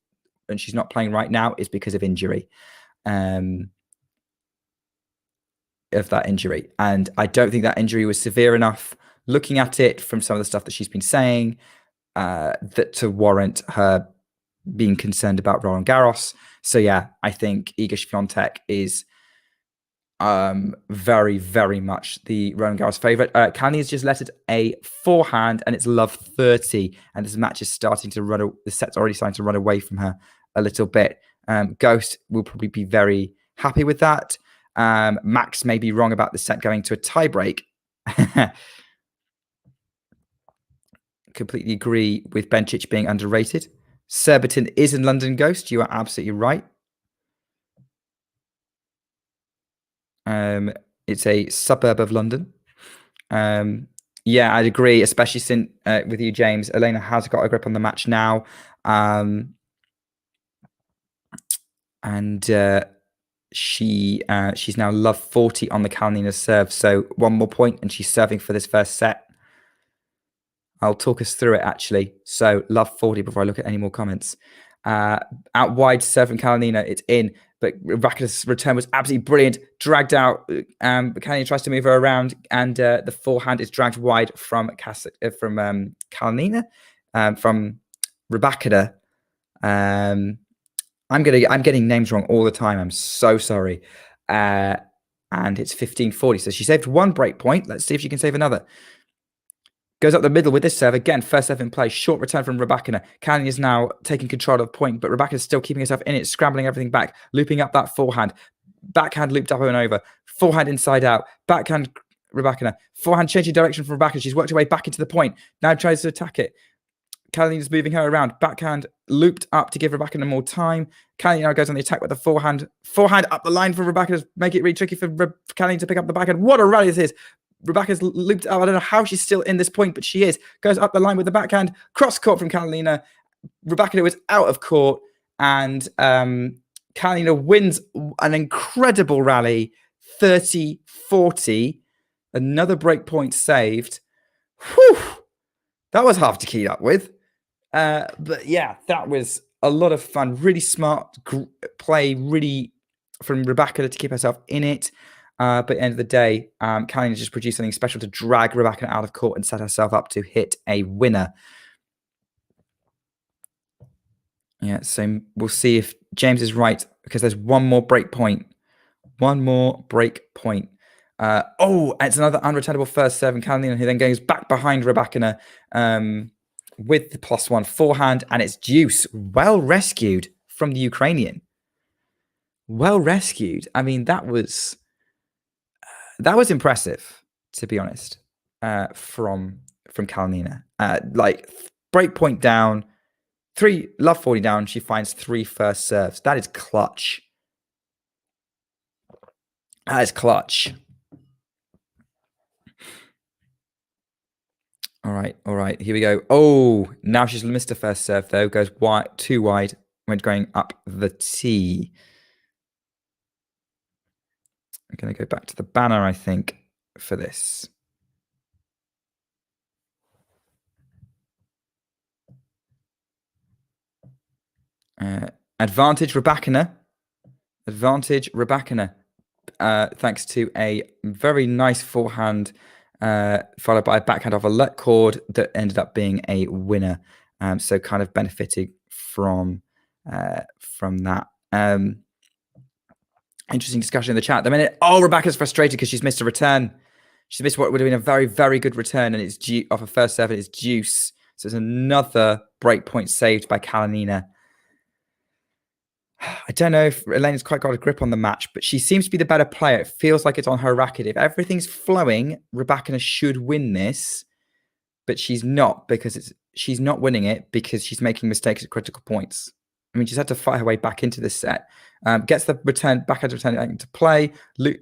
and she's not playing right now, is because of injury. And I don't think that injury was severe enough, looking at it from some of the stuff that she's been saying, that to warrant her being concerned about Roland Garros. So yeah, I think Iga Świątek is very, very much the Roland Garros favorite. Kalinina has just lettered a forehand, and it's love 30, and this match is starting to run. The set's already starting to run away from her a little bit. Ghost will probably be very happy with that. Max may be wrong about the set going to a tiebreak. Completely agree with Bencic being underrated. Surbiton is in London, Ghost. You are absolutely right. It's a suburb of London. Yeah, I'd agree, especially since with you, James. Elena has got a grip on the match now. And she's now love 40 on the Kalinina serve. So one more point, and she's serving for this first set. I'll talk us through it, actually. So love 40 before I look at any more comments. Out wide serving Kalinina, it's in. But Rybakina's return was absolutely brilliant. Dragged out. Kalinina tries to move her around, and the forehand is dragged wide from Kalinina, from Rybakina. I'm getting names wrong all the time. I'm so sorry. And it's 15-40. So she saved one break point. Let's see if she can save another. Goes up the middle with this serve. Again, first serve in play. Short return from Rybakina. Kalinina is now taking control of the point, but Rybakina is still keeping herself in it, scrambling everything back, looping up that forehand. backhand looped up and over, forehand inside out, backhand Rybakina, forehand changing direction from Rybakina. She's worked her way back into the point. Now tries to attack it. Kalinina's moving her around. Backhand looped up to give Rybakina more time. Kalinina goes on the attack with the forehand. Forehand up the line for Rybakina to make it really tricky for Kalinina to pick up the backhand. What a rally this is. Rebecca's looped up. I don't know how she's still in this point, but she is. Goes up the line with the backhand. Cross court from Kalinina. Rybakina was out of court. And Kalinina wins an incredible rally. 30-40. Another break point saved. Whew. That was hard to keep up with. But yeah, that was a lot of fun. Really smart play, really from Rybakina to keep herself in it. But at the end of the day, Kalinina just produced something special to drag Rybakina out of court and set herself up to hit a winner. Yeah, so we'll see if James is right, because there's one more break point. One more break point. It's another unreturnable first serve, and Kalinina, who then goes back behind Rybakina with the +1 forehand, and it's deuce. Well rescued from the Ukrainian. Well rescued. I mean, that was impressive, to be honest, from Kalinina. Like, break point down, 3 love 40 down, she finds 3 first serves. That is clutch. That is clutch. All right, here we go. Oh, now she's missed her first serve, though. Goes wide, too wide, went going up the tee. I'm going to go back to the banner, I think, for this. Advantage Rybakina. Advantage Rybakina. Thanks to a very nice forehand, followed by a backhand off a let cord that ended up being a winner. So kind of benefiting from that. Interesting discussion in the chat. The minute, Rybakina's frustrated because she's missed a return. She's missed what would have been a very, very good return, and it's due off a first serve. It's deuce. So it's another break point saved by Kalinina. I don't know if Elena's quite got a grip on the match, but she seems to be the better player. It feels like it's on her racket. If everything's flowing, Rybakina should win this, but she's not, because she's not winning it because she's making mistakes at critical points. I mean, she's had to fight her way back into this set. Gets the backhand return into play.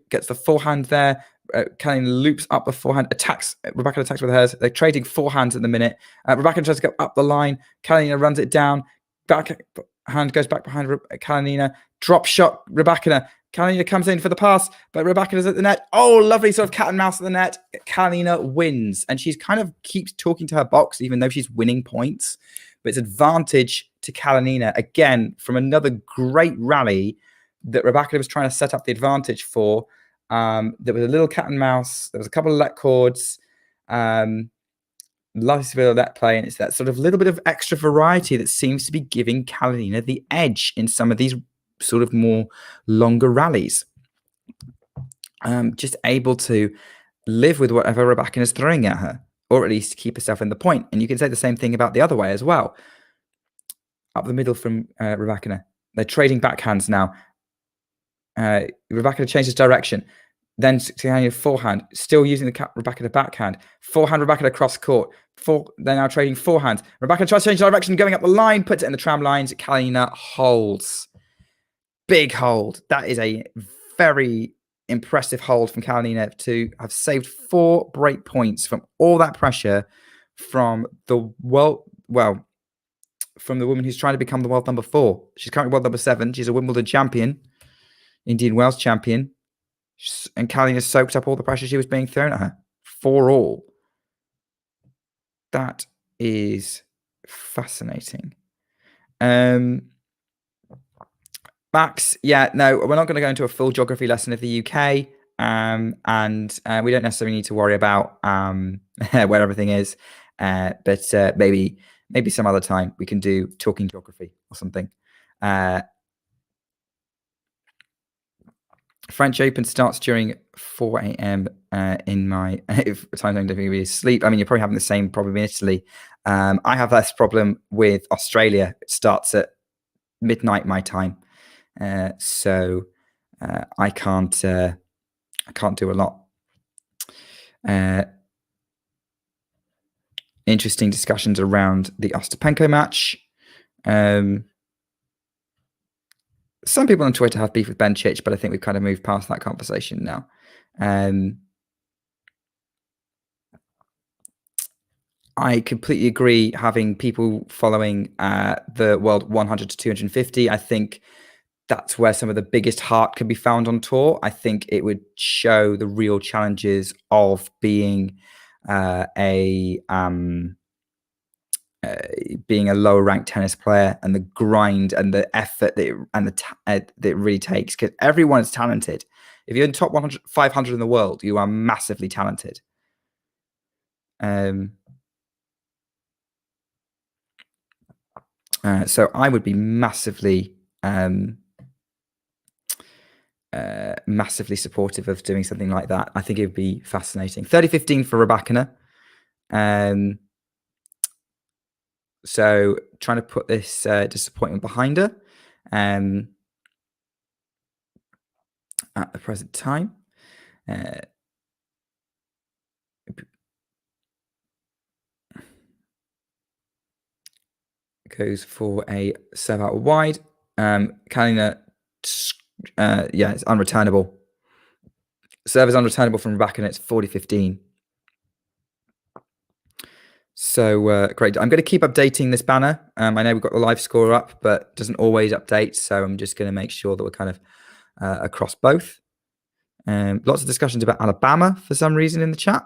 Gets the forehand there. Kalinina loops up the forehand, Rybakina attacks with hers. They're trading forehands at the minute. Rybakina tries to go up the line. Kalinina runs it down. Backhand goes back behind Kalinina. Drop shot, Rybakina. Kalinina comes in for the pass, but Rybakina's at the net. Oh, lovely sort of cat and mouse at the net. Kalinina wins. And she's kind of keeps talking to her box, even though she's winning points. But it's advantage to Kalinina. Again, from another great rally that Rybakina was trying to set up the advantage for. There was a little cat and mouse. There was a couple of let chords. Lots of let play, and it's that sort of little bit of extra variety that seems to be giving Kalinina the edge in some of these sort of more longer rallies. Just able to live with whatever Rybakina is throwing at her, or at least keep herself in the point. And you can say the same thing about the other way as well. Up the middle from Rybakina. They're trading backhands now. Rybakina changes direction. Then Kalinina forehand, still using the Rybakina backhand. Forehand, Rybakina cross court. They're now trading forehands. Rybakina tries to change direction, going up the line, puts it in the tram lines. Kalinina holds. Big hold. That is a very impressive hold from Kalinina to have saved 4 break points from all that pressure from the from the woman who's trying to become the world number 4. She's currently world number 7. She's a Wimbledon champion, Indian Wells champion. And Kalinina soaked up all the pressure she was being thrown at her. 4-all. That is fascinating. Max, yeah, no, we're not going to go into a full geography lesson of the UK. And we don't necessarily need to worry about where everything is. But maybe some other time we can do talking geography or something. French Open starts during 4 a.m. In my time zone. Don't be sleep. I mean, you're probably having the same problem in Italy. I have less problem with Australia. It starts at midnight my time. So I can't do a lot. Interesting discussions around the Ostapenko match. Some people on Twitter have beef with Bencic, but I think we've kind of moved past that conversation now. I completely agree having people following the world 100 to 250. I think that's where some of the biggest heart can be found on tour. I think it would show the real challenges of being a lower ranked tennis player, and the grind and the effort that it really takes, because everyone is talented. If you're in the top 100, 500 in the world, you are massively talented. So I would be massively supportive of doing something like that. I think it would be fascinating. 30-15 for Rybakina. So trying to put this disappointment behind her at the present time. Goes for a serve out wide. Kalinina, it's unreturnable. Serve is unreturnable from Rybakina. It's 40-15. So great. I'm going to keep updating this banner. I know we've got the live score up, but it doesn't always update. So I'm just going to make sure that we're kind of across both. Lots of discussions about Alabama for some reason in the chat.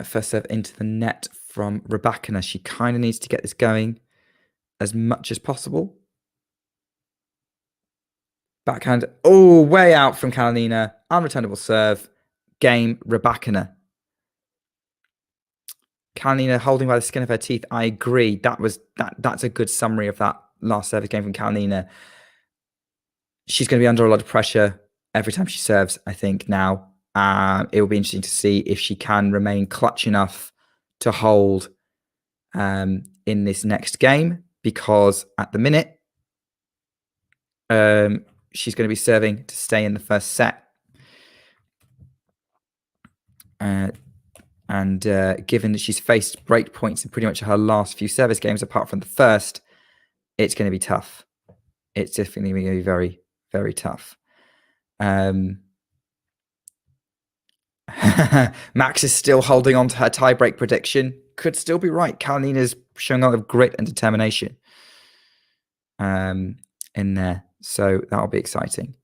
First serve into the net from Rybakina. She kind of needs to get this going as much as possible. Backhand. Oh, way out from Kalinina. Unreturnable serve. Game, Rybakina. Kalinina holding by the skin of her teeth. I agree. That's a good summary of that last service game from Kalinina. She's going to be under a lot of pressure every time she serves, I think, now. It will be interesting to see if she can remain clutch enough to hold in this next game, because at the minute, she's going to be serving to stay in the first set. And given that she's faced break points in pretty much her last few service games, apart from the first, it's going to be tough. It's definitely going to be very, very tough. Max is still holding on to her tiebreak prediction. Could still be right. Kalinina's showing a lot of grit and determination in there. So that'll be exciting.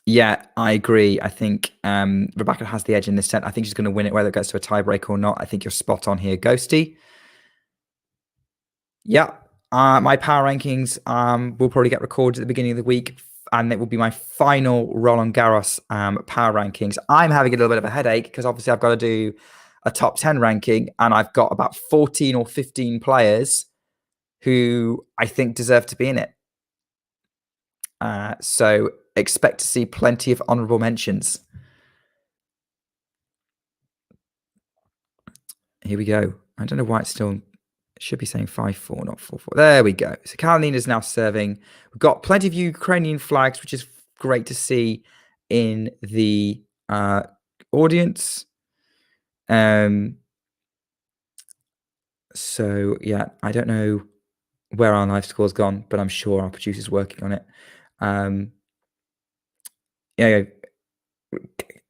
Yeah, I agree. I think Rybakina has the edge in this set. I think she's going to win it, whether it goes to a tiebreak or not. I think you're spot on here, Ghosty. Yeah, my power rankings will probably get recorded at the beginning of the week, and it will be my final Roland Garros power rankings. I'm having a little bit of a headache because obviously I've got to do a top 10 ranking, and I've got about 14 or 15 players who I think deserve to be in it. So expect to see plenty of honorable mentions. Here we go. I don't know why it's still... It should be saying 5-4, not 4-4. There we go. So Kalinina is now serving. We've got plenty of Ukrainian flags, which is great to see in the audience. So, yeah, I don't know where our live score's gone, but I'm sure our producer's working on it. Yeah,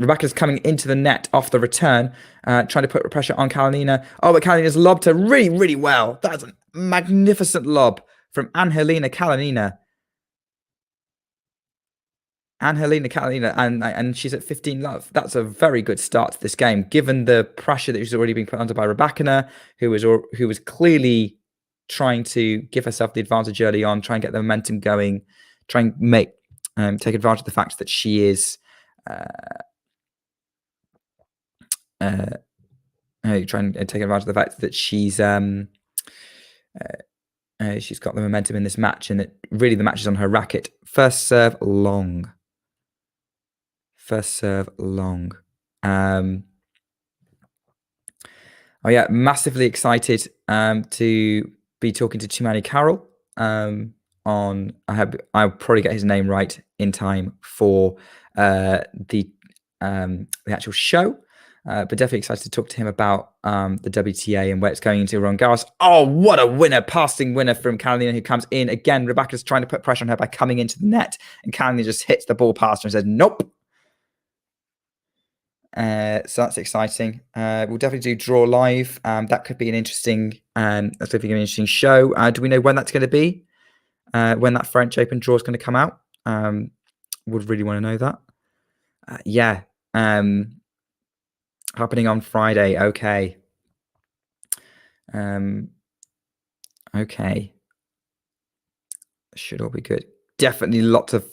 Rybakina's coming into the net off the return, trying to put pressure on Kalinina. Oh, but Kalinina's lobbed her really, really well. That's a magnificent lob from Anhelina Kalinina. Kalinina, and she's at 15 love. That's a very good start to this game, given the pressure that she's already been put under by Rybakina, who was clearly trying to give herself the advantage early on, try and get the momentum going, try and take advantage of the fact that she is trying to take advantage of the fact that she's got the momentum in this match, and that really the match is on her racket. First serve long. Oh yeah, massively excited to be talking to Chimani Carroll on. I'll probably get his name right in time for the actual show. But definitely excited to talk to him about the WTA and where it's going into Roland Garros. Oh, what a winner! Passing winner from Kalinina, who comes in again. Rybakina's trying to put pressure on her by coming into the net, and Kalinina just hits the ball past her and says, "Nope." So that's exciting. We'll definitely do draw live. That could be an interesting. That's definitely an interesting show. Do we know when that's going to be? When that French Open draw is going to come out? Would really want to know that. Yeah. Happening on Friday. Okay. Okay. Should all be good. Definitely lots of.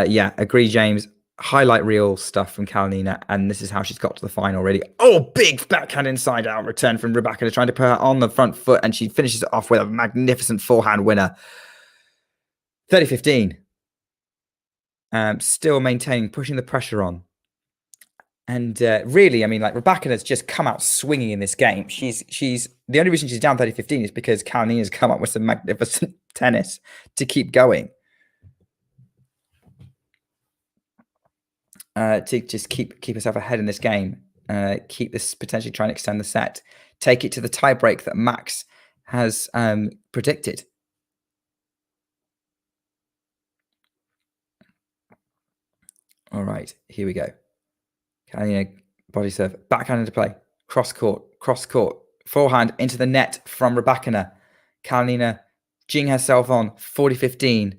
Yeah. Agree, James. Highlight reel stuff from Kalinina, and this is how she's got to the final already. Oh, big backhand inside out return from Rybakina, trying to put her on the front foot, and she finishes it off with a magnificent forehand winner. 30-15. Still maintaining, pushing the pressure on. And really, I mean, like, Rybakina's just come out swinging in this game. She's the only reason she's down 30-15 is because Kalinina's come up with some magnificent tennis to keep going. To just keep herself ahead in this game, keep this potentially trying to extend the set, take it to the tiebreak that Max has predicted. All right, here we go. Kalinina body serve, backhand into play, cross court, forehand into the net from Rybakina. Kalinina jing herself on 40-15.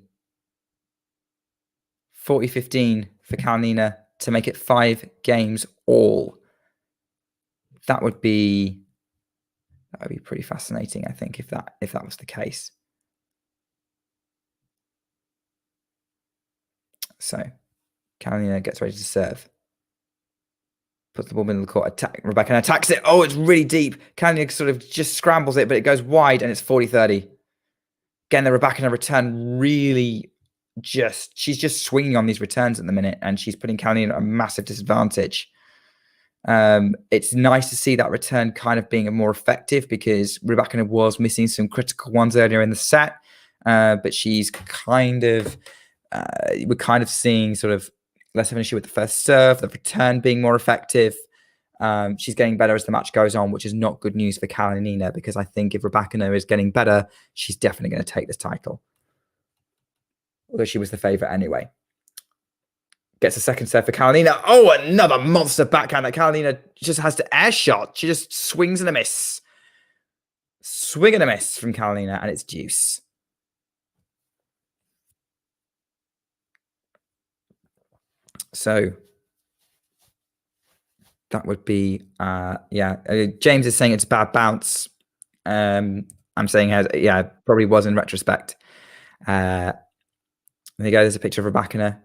40-15 for Kalinina to make it 5 games all. That would be pretty fascinating, I think, if that was the case. So Kalinina gets ready to serve. Puts the ball in the court, attack. Rybakina attacks it. Oh, it's really deep. Kalinina sort of just scrambles it, but it goes wide and it's 40-30. Again, the Rybakina return really she's just swinging on these returns at the minute, and she's putting Kalinina at a massive disadvantage. It's nice to see that return kind of being more effective, because Rybakina was missing some critical ones earlier in the set, but she's we're kind of seeing sort of less of an issue with the first serve, the return being more effective. She's getting better as the match goes on, which is not good news for Kalinina, because I think if Rybakina is getting better, she's definitely going to take this title. Although she was the favourite anyway. Gets a second serve for Kalinina. Oh, another monster backhand that Kalinina just has to air shot. She just swings and a miss. Swing and a miss from Kalinina, and it's deuce. So that would be, James is saying it's a bad bounce. I'm saying, probably was in retrospect. There you go. There's a picture of Rybakina,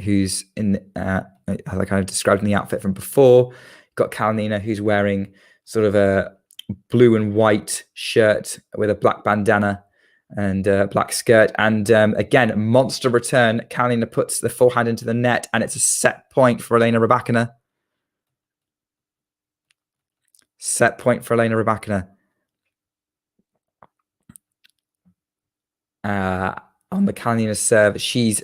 who's in, as I kind of described in the outfit from before. Got Kalinina, who's wearing sort of a blue and white shirt with a black bandana and a black skirt. And again, monster return. Kalinina puts the forehand into the net, and it's a set point for Elena Rybakina. Set point for Elena Rybakina. On the Kalinina serve, she's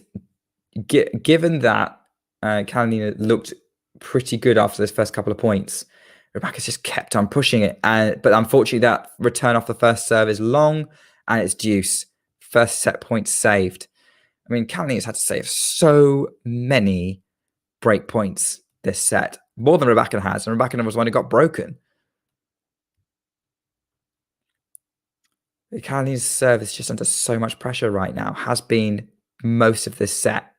given that Kalinina looked pretty good after those first couple of points. Rybakina's just kept on pushing it, but unfortunately, that return off the first serve is long, and it's deuce. First set point saved. I mean, Kalini's had to save so many break points this set, more than Rybakina has, and Rybakina was the one who got broken. Kalini's serve is just under so much pressure right now, has been most of this set.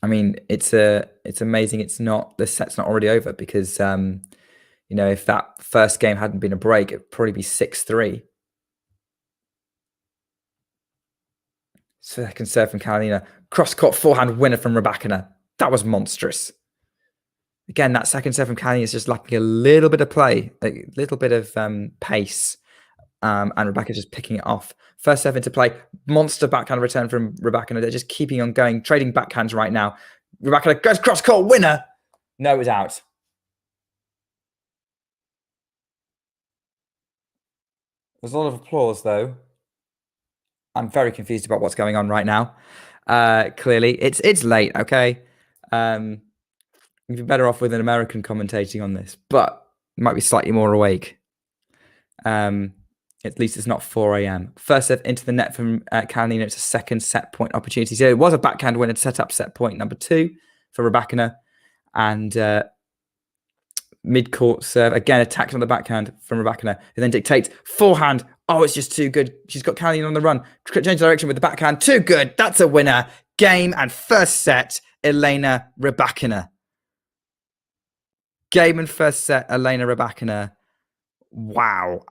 I mean, it's amazing the set's not already over, because if that first game hadn't been a break, it'd probably be 6-3. Second serve from Kalinina. Cross-court forehand winner from Rybakina. That was monstrous. Again, that second serve from Kalinina is just lacking a little bit of play, a little bit of pace, and Rybakina's just picking it off. First serve into play. Monster backhand return from Rybakina. They're just keeping on going, trading backhands right now. Rybakina goes cross-court winner. No, it was out. There's a lot of applause, though. I'm very confused about what's going on right now. Clearly, it's late. Okay, you'd be better off with an American commentating on this, but you might be slightly more awake. At least it's not 4 a.m. First serve into the net from Kalinina. It's a second set point opportunity. So it was a backhand winner to set up set point number 2 for Rybakina. And mid-court serve, again, attacked on the backhand from Rybakina, who then dictates forehand. Oh, it's just too good. She's got Kalinina on the run. Change direction with the backhand. Too good. That's a winner. Game and first set, Elena Rybakina. Game and first set, Elena Rybakina. Wow.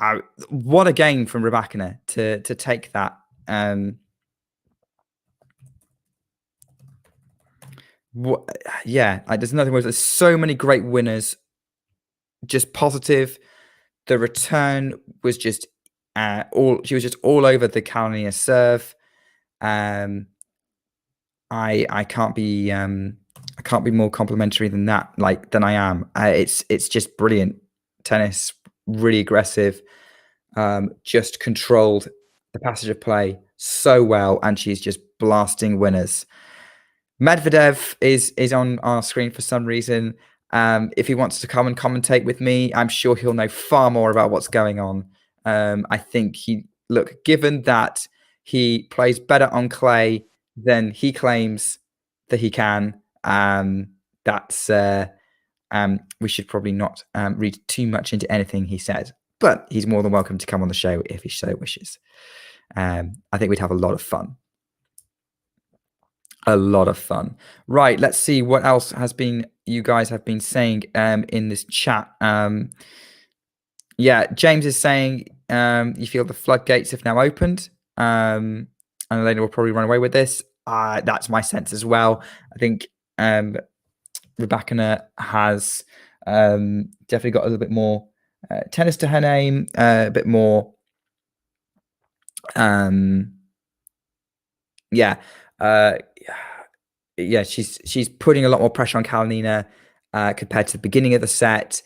What a game from Rybakina to take that. There's nothing worse. There's so many great winners. Just positive. The return was just she was just all over the Kalinina serve. I can't be more complimentary than that, than I am. It's just brilliant tennis, really aggressive, just controlled the passage of play so well, and she's just blasting winners. Medvedev is on our screen for some reason. If he wants to come and commentate with me, I'm sure he'll know far more about what's going on. I think given that he plays better on clay than he claims that he can, we should probably not read too much into anything he says. But he's more than welcome to come on the show if he so wishes. I think we'd have a lot of fun. A lot of fun. Right, let's see what else you guys have been saying in this chat. James is saying you feel the floodgates have now opened, and Elena will probably run away with this. That's my sense as well. I think Rybakina has definitely got a little bit more tennis to her name, a bit more. She's putting a lot more pressure on Kalinina compared to the beginning of the set.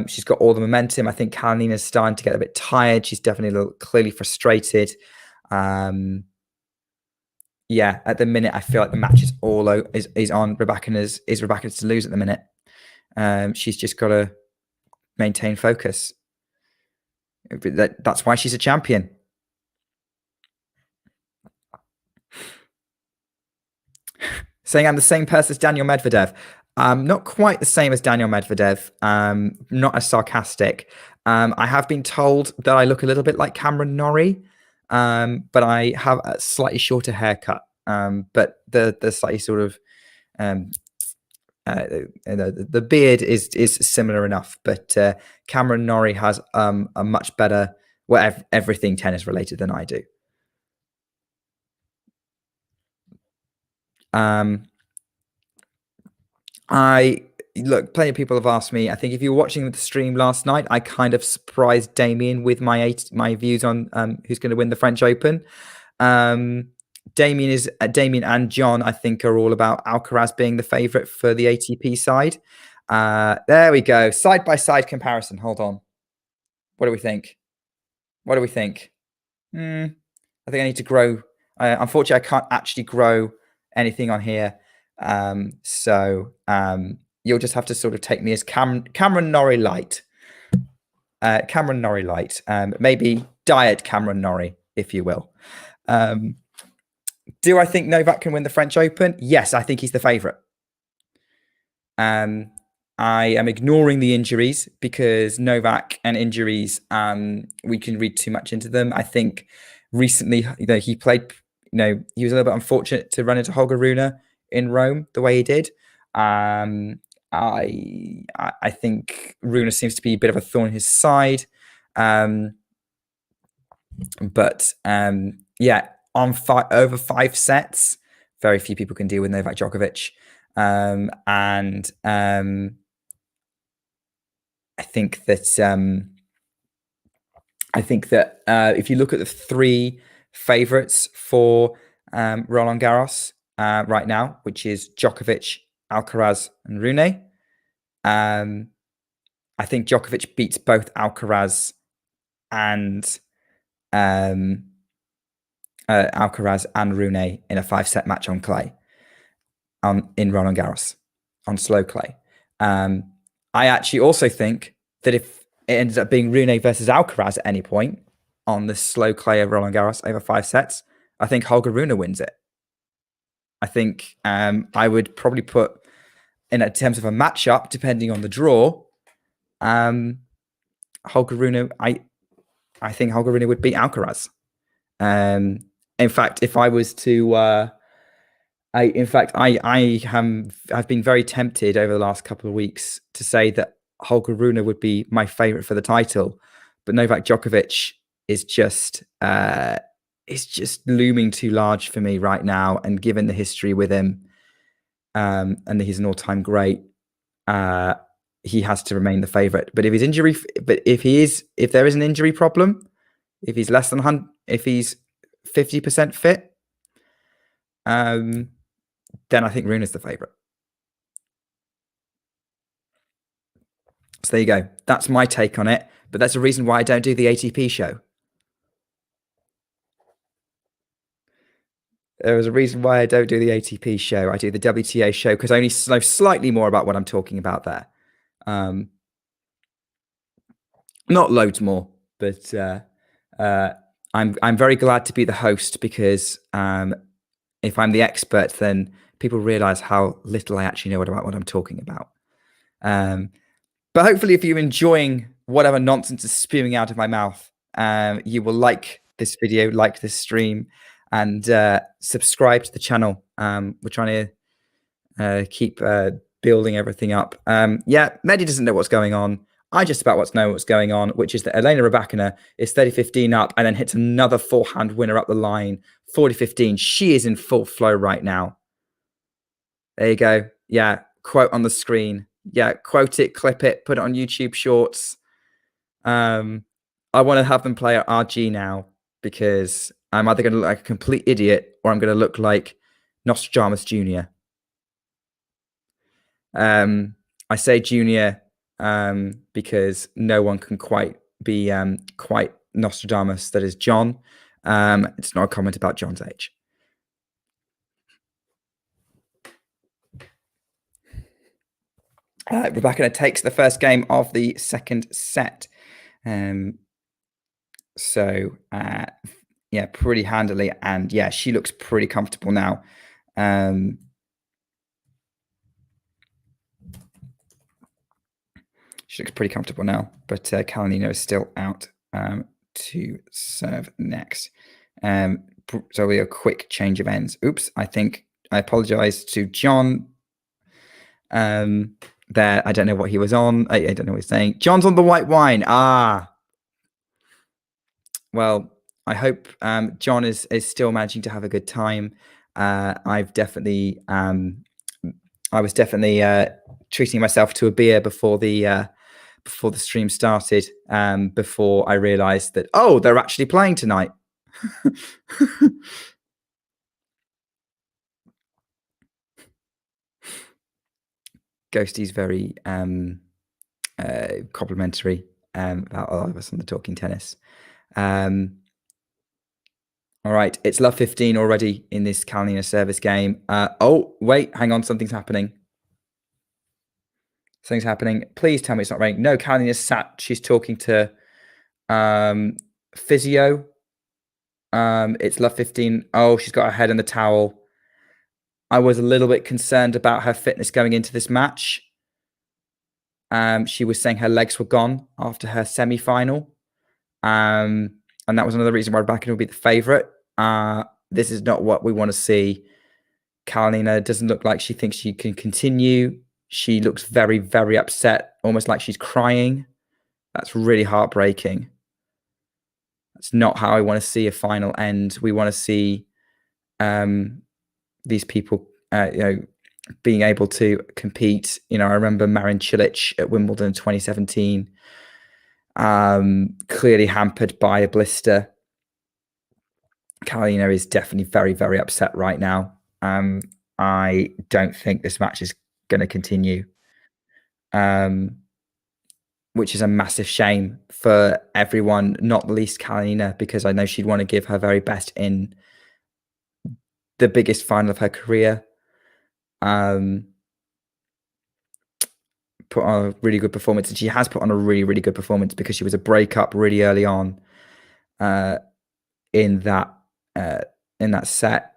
She's got all the momentum. I think Kalinina's starting to get a bit tired. She's definitely clearly frustrated. At the minute, I feel like the match is is on Rybakina's. Is Rybakina's to lose at the minute? She's just got to maintain focus. That's why she's a champion. Saying I'm the same person as Daniel Medvedev. Not quite the same as Daniel Medvedev. Not as sarcastic. I have been told that I look a little bit like Cameron Norrie, but I have a slightly shorter haircut. But the slightly sort of the beard is similar enough. But Cameron Norrie has a much better everything tennis related than I do. Plenty of people have asked me. I think if you were watching the stream last night, I kind of surprised Damien with my views on who's going to win the French Open. Damien and John, I think, are all about Alcaraz being the favorite for the ATP side. There we go. Side by side comparison. Hold on. What do we think? I think I need to grow. Unfortunately, I can't actually grow anything on here. So you'll just have to sort of take me as Cameron Norrie light. Cameron Norrie light. Maybe diet Cameron Norrie, if you will. Do I think Novak can win the French Open? Yes, I think he's the favourite. I am ignoring the injuries because Novak and injuries, we can read too much into them. I think recently, he played. He was a little bit unfortunate to run into Holger Rune in Rome the way he did. I think Rune seems to be a bit of a thorn in his side. On over 5 sets, very few people can deal with Novak Djokovic. I think that if you look at the 3 favorites for Roland Garros right now, which is Djokovic, Alcaraz, and Rune, I think Djokovic beats both Alcaraz and Alcaraz and Rune in a 5-set match on clay, in Roland Garros, on slow clay. I actually also think that if it ends up being Rune versus Alcaraz at any point on the slow clay of Roland Garros over 5 sets, I think Holger Rune wins it. I think I would probably put, in terms of a matchup, depending on the draw, Holger Rune, I think Holger Rune would beat Alcaraz. In fact, if I was to, I've been very tempted over the last couple of weeks to say that Holger Rune would be my favorite for the title, but Novak Djokovic is just looming too large for me right now. And given the history with him, and that he's an all-time great, he has to remain the favorite. But if there is an injury problem, if he's less than 100, if he's 50% fit, then I think Rune is the favorite. So there you go. That's my take on it. But that's the reason why I don't do the ATP show. There is a reason why I don't do the ATP show. I do the WTA show because I only know slightly more about what I'm talking about there. Not loads more, but I'm very glad to be the host because if I'm the expert, then people realize how little I actually know about what I'm talking about. But hopefully, if you're enjoying whatever nonsense is spewing out of my mouth, you will like this video, like this stream, and subscribe to the channel. We're trying to keep building everything up. Mehdi doesn't know what's going on. I just about know what's going on, which is that Elena Rybakina is 30-15 up and then hits another forehand winner up the line, 40-15. She is in full flow right now. There you go. Yeah, quote on the screen. Yeah, quote it, clip it, put it on YouTube Shorts. I want to have them play at RG now because I'm either going to look like a complete idiot or I'm going to look like Nostradamus Jr. I say Junior because no one can quite be quite Nostradamus. That is John. It's not a comment about John's age. Rybakina takes the first game of the second set. Yeah, pretty handily. And yeah, she looks pretty comfortable now. She looks pretty comfortable now, but Kalinina is still out to serve next. So we have a quick change of ends. Oops, I apologize to John. There, I don't know what he was on. I don't know what he's saying. John's on the white wine. Well, I hope John is still managing to have a good time. I was definitely treating myself to a beer before the stream started. Before I realised that they're actually playing tonight. Ghosty's very complimentary about all of us on the Talking Tennis. All right, it's love 15 already in this Kalinina service game. Wait, hang on, something's happening. Something's happening. Please tell me it's not raining. No, Kalinina's sat. She's talking to physio. It's love 15. Oh, she's got her head in the towel. I was a little bit concerned about her fitness going into this match. She was saying her legs were gone after her semi-final. And that was another reason why Rybakina would be the favourite. This is not what we want to see. Kalinina doesn't look like she thinks she can continue. She looks very, very upset, almost like she's crying. That's really heartbreaking. That's not how I want to see a final end. We want to see these people, being able to compete. I remember Marin Cilic at Wimbledon in 2017, clearly hampered by a blister. Kalinina is definitely very, very upset right now. I don't think this match is going to continue. which is a massive shame for everyone, not the least Kalinina, because I know she'd want to give her very best in the biggest final of her career. Put on a really good performance, and she has put on a really, really good performance because she was a breakup really early on in that set.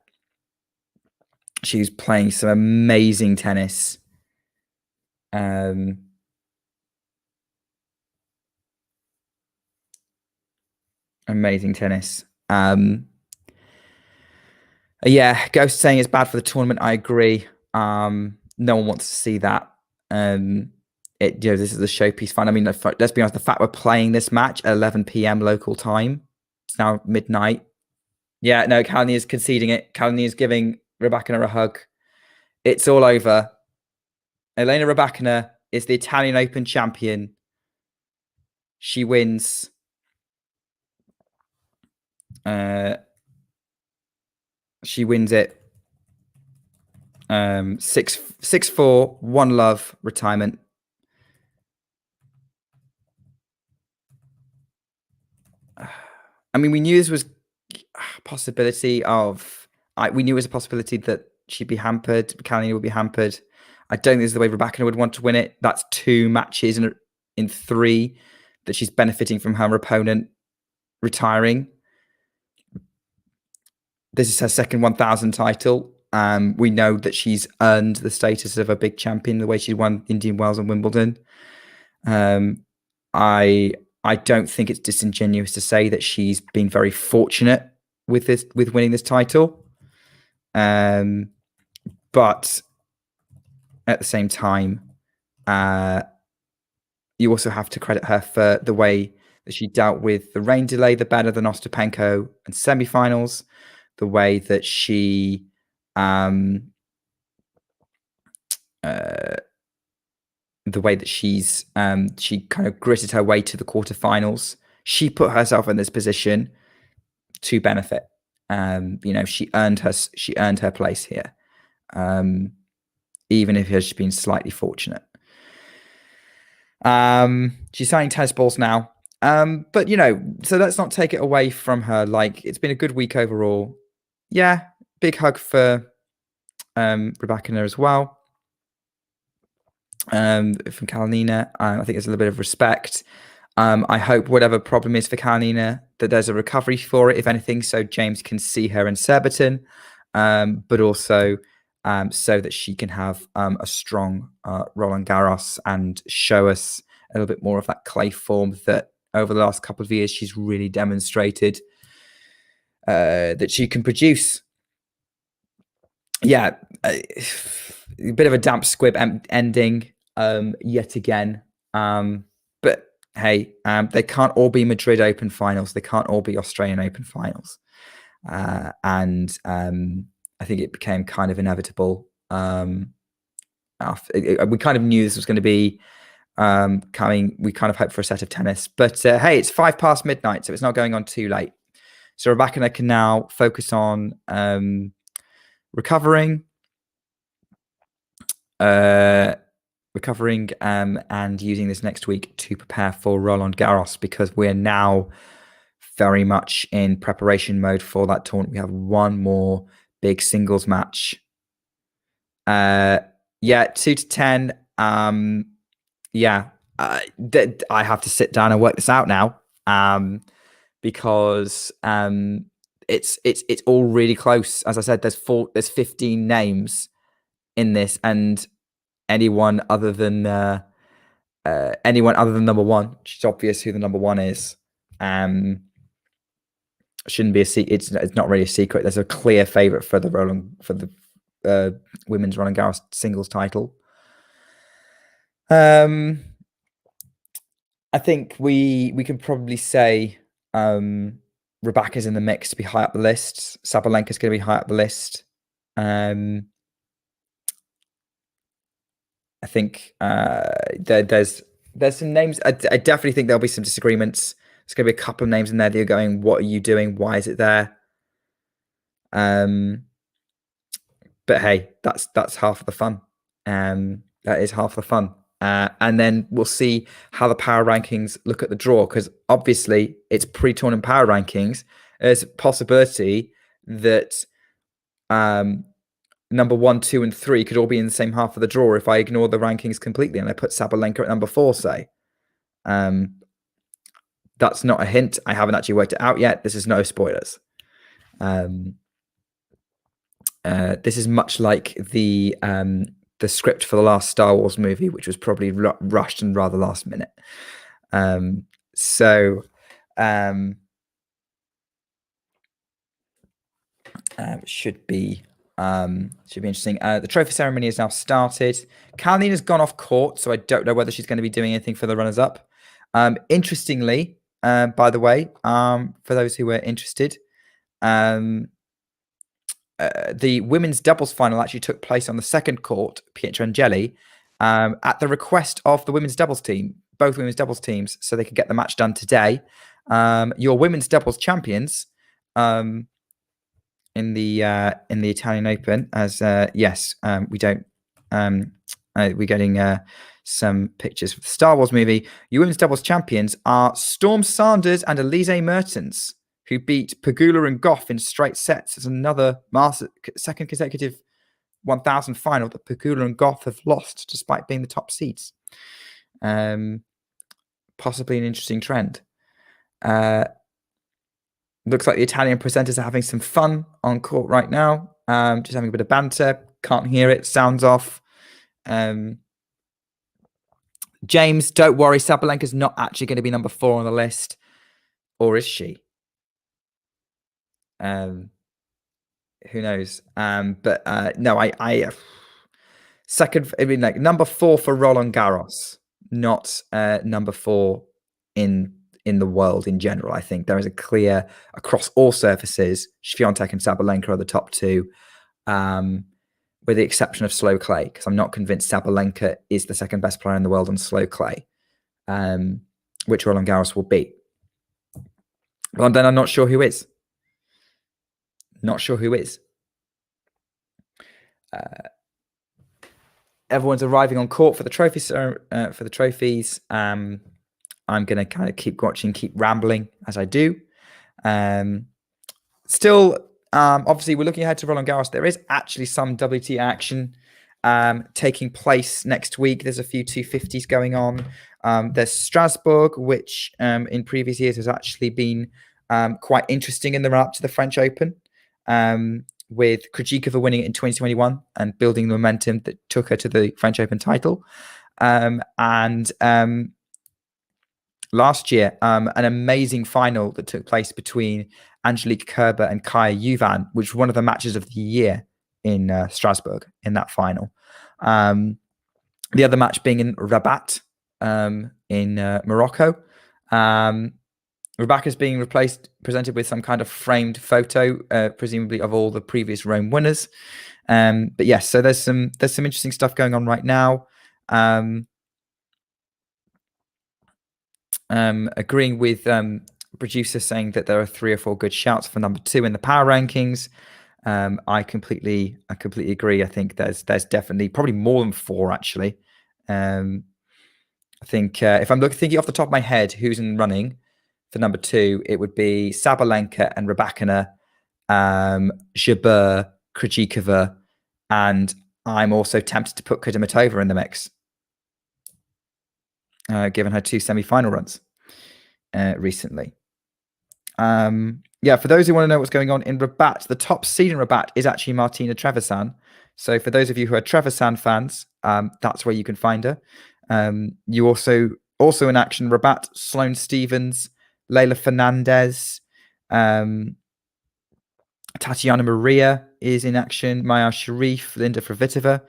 She was playing some amazing tennis. Amazing tennis. Yeah, Ghost saying it's bad for the tournament. I agree. No one wants to see that. This is a showpiece fun. I mean, let's be honest. The fact we're playing this match at 11 p.m. local time, it's now midnight. Yeah, no, Kalinina is conceding it. Kalinina is giving Rybakina a hug. It's all over. Elena Rybakina is the Italian Open champion. She wins. She wins it. 6-4, 1-love, retirement. I mean, we knew this was a possibility of. We knew it was a possibility that she'd be hampered. Kalinina would be hampered. I don't think this is the way Rybakina would want to win it. That's 2 matches in 3 that she's benefiting from her opponent retiring. This is her second 1,000 title. We know that she's earned the status of a big champion the way she won Indian Wells and Wimbledon. I don't think it's disingenuous to say that she's been very fortunate with winning this title. But at the same time, you also have to credit her for the way that she dealt with the rain delay, the better than Ostapenko and semifinals, the way that she she kind of gritted her way to the quarterfinals. She put herself in this position to benefit. She earned her place here, even if she's been slightly fortunate. She's signing tennis balls now. But so let's not take it away from her. Like, it's been a good week overall. Yeah, big hug for Rybakina as well. From Kalinina, I think there's a little bit of respect. I hope whatever problem is for Kalinina, that there's a recovery for it, if anything, so James can see her in Surbiton, but also so that she can have a strong Roland Garros and show us a little bit more of that clay form that over the last couple of years she's really demonstrated that she can produce. Yeah, a bit of a damp squib ending yet again. But hey, they can't all be Madrid Open finals. They can't all be Australian Open finals. And I think it became kind of inevitable. We kind of knew this was going to be coming. We kind of hoped for a set of tennis. But hey, it's 5 past midnight, so it's not going on too late. So Rybakina can now focus on recovering and using this next week to prepare for Roland Garros, because we're now very much in preparation mode for that tournament. We have one more big singles match. 2-10. I have to sit down and work this out now, because it's all really close. As I said, there's 15 names in this, and anyone other than number one, which is obvious who the number one is, shouldn't be a secret. It's not really a secret. There's a clear favorite for the women's Roland Garros singles title. I think we can probably say Rybakina's in the mix to be high up the list. Sabalenka's going to be high up the list. I think there's some names. I definitely think there'll be some disagreements. There's going to be a couple of names in there that you're going, what are you doing? Why is it there? But hey, that's half of the fun. That is half the fun. And then we'll see how the power rankings look at the draw, because obviously it's pre-tournament power rankings. There's a possibility that number 1, 2, and 3 could all be in the same half of the draw if I ignore the rankings completely and I put Sabalenka at number 4, say. That's not a hint. I haven't actually worked it out yet. This is no spoilers. This is much like the script for the last Star Wars movie, which was probably rushed and rather last minute. Should be interesting. The trophy ceremony is now started. Kalinina's gone off court, so I don't know whether she's going to be doing anything for the runners-up. Interestingly, by the way, for those who were interested, the women's doubles final actually took place on the second court, Pietrangeli, at the request of the women's doubles team, both women's doubles teams, so they could get the match done today. Your women's doubles champions in the Italian Open, as we don't we're getting some pictures for the Star Wars movie. Your women's doubles champions are Storm Sanders and Elise Mertens, who beat Pegula and Goff in straight sets. It's another second consecutive 1,000 final that Pegula and Goff have lost despite being the top seeds. Possibly an interesting trend. Looks like the Italian presenters are having some fun on court right now. Just having a bit of banter. Can't hear it. Sounds off. James, don't worry. Sabalenka's not actually going to be number 4 on the list. Or is she? Who knows? But no, second, I mean, like number 4 for Roland Garros, not number 4 in the world in general. I think there is a clear across all surfaces. Swiatek and Sabalenka are the top 2, with the exception of slow clay, because I'm not convinced Sabalenka is the second best player in the world on slow clay, which Roland Garros will be. But then I'm not sure who is. Not sure who is. Everyone's arriving on court for the trophies. I'm going to kind of keep watching, keep rambling as I do. Still, obviously, we're looking ahead to Roland Garros. There is actually some WTA action taking place next week. There's a few 250s going on. There's Strasbourg, which in previous years has actually been quite interesting in the run-up to the French Open, with Krejcikova winning it in 2021 and building the momentum that took her to the French Open title. Last year, an amazing final that took place between Angelique Kerber and Kaya Juvan, which was one of the matches of the year in Strasbourg in that final. The other match being in Rabat in Morocco. Rybakina is being presented with some kind of framed photo, presumably of all the previous Rome winners. But yes, so there's some interesting stuff going on right now. Agreeing with producer saying that there are 3 or 4 good shouts for number 2 in the power rankings. I completely agree. I think there's definitely probably more than 4 actually. I think if I'm thinking off the top of my head who's in running for number 2, it would be Sabalenka and Rybakina, Jabeur, Krejcikova, and I'm also tempted to put Kudermetova in the mix, given her 2 semi-final runs recently. For those who want to know what's going on in Rabat, the top seed in Rabat is actually Martina Trevisan. So for those of you who are Trevisan fans, that's where you can find her. You also in action Rabat, Sloane Stephens, Leylah Fernandez, Tatiana Maria is in action, Maya Sharif, Linda Fravitova,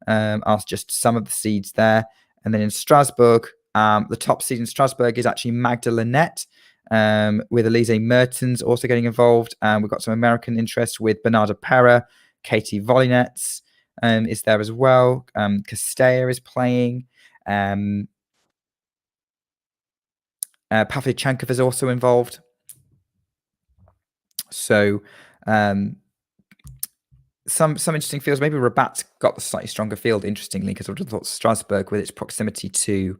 are just some of the seeds there. And then in Strasbourg, the top seed in Strasbourg is actually Magda Linette, with Elise Mertens also getting involved. We've got some American interest with Bernarda Pera, Katie Volinets is there as well. Castella is playing. Pavlyuchenkova is also involved. So some interesting fields. Maybe Rabat's got the slightly stronger field, interestingly, because I would have thought Strasbourg, with its proximity to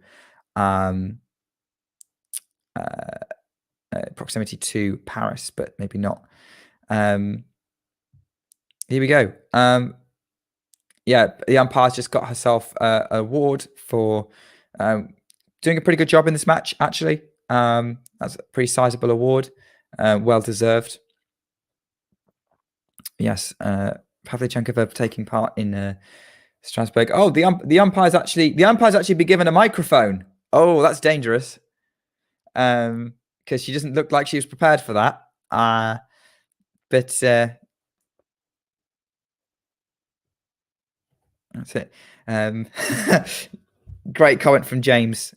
Paris, but maybe not. Here we go. Yeah, the umpire's just got herself an award for doing a pretty good job in this match, actually. That's a pretty sizable award. Well deserved. Yes, Pavlyuchenkova taking part in Strasbourg. Oh, the umpire's actually been given a microphone. Oh, that's dangerous. Because she doesn't look like she was prepared for that. But that's it. Great comment from James.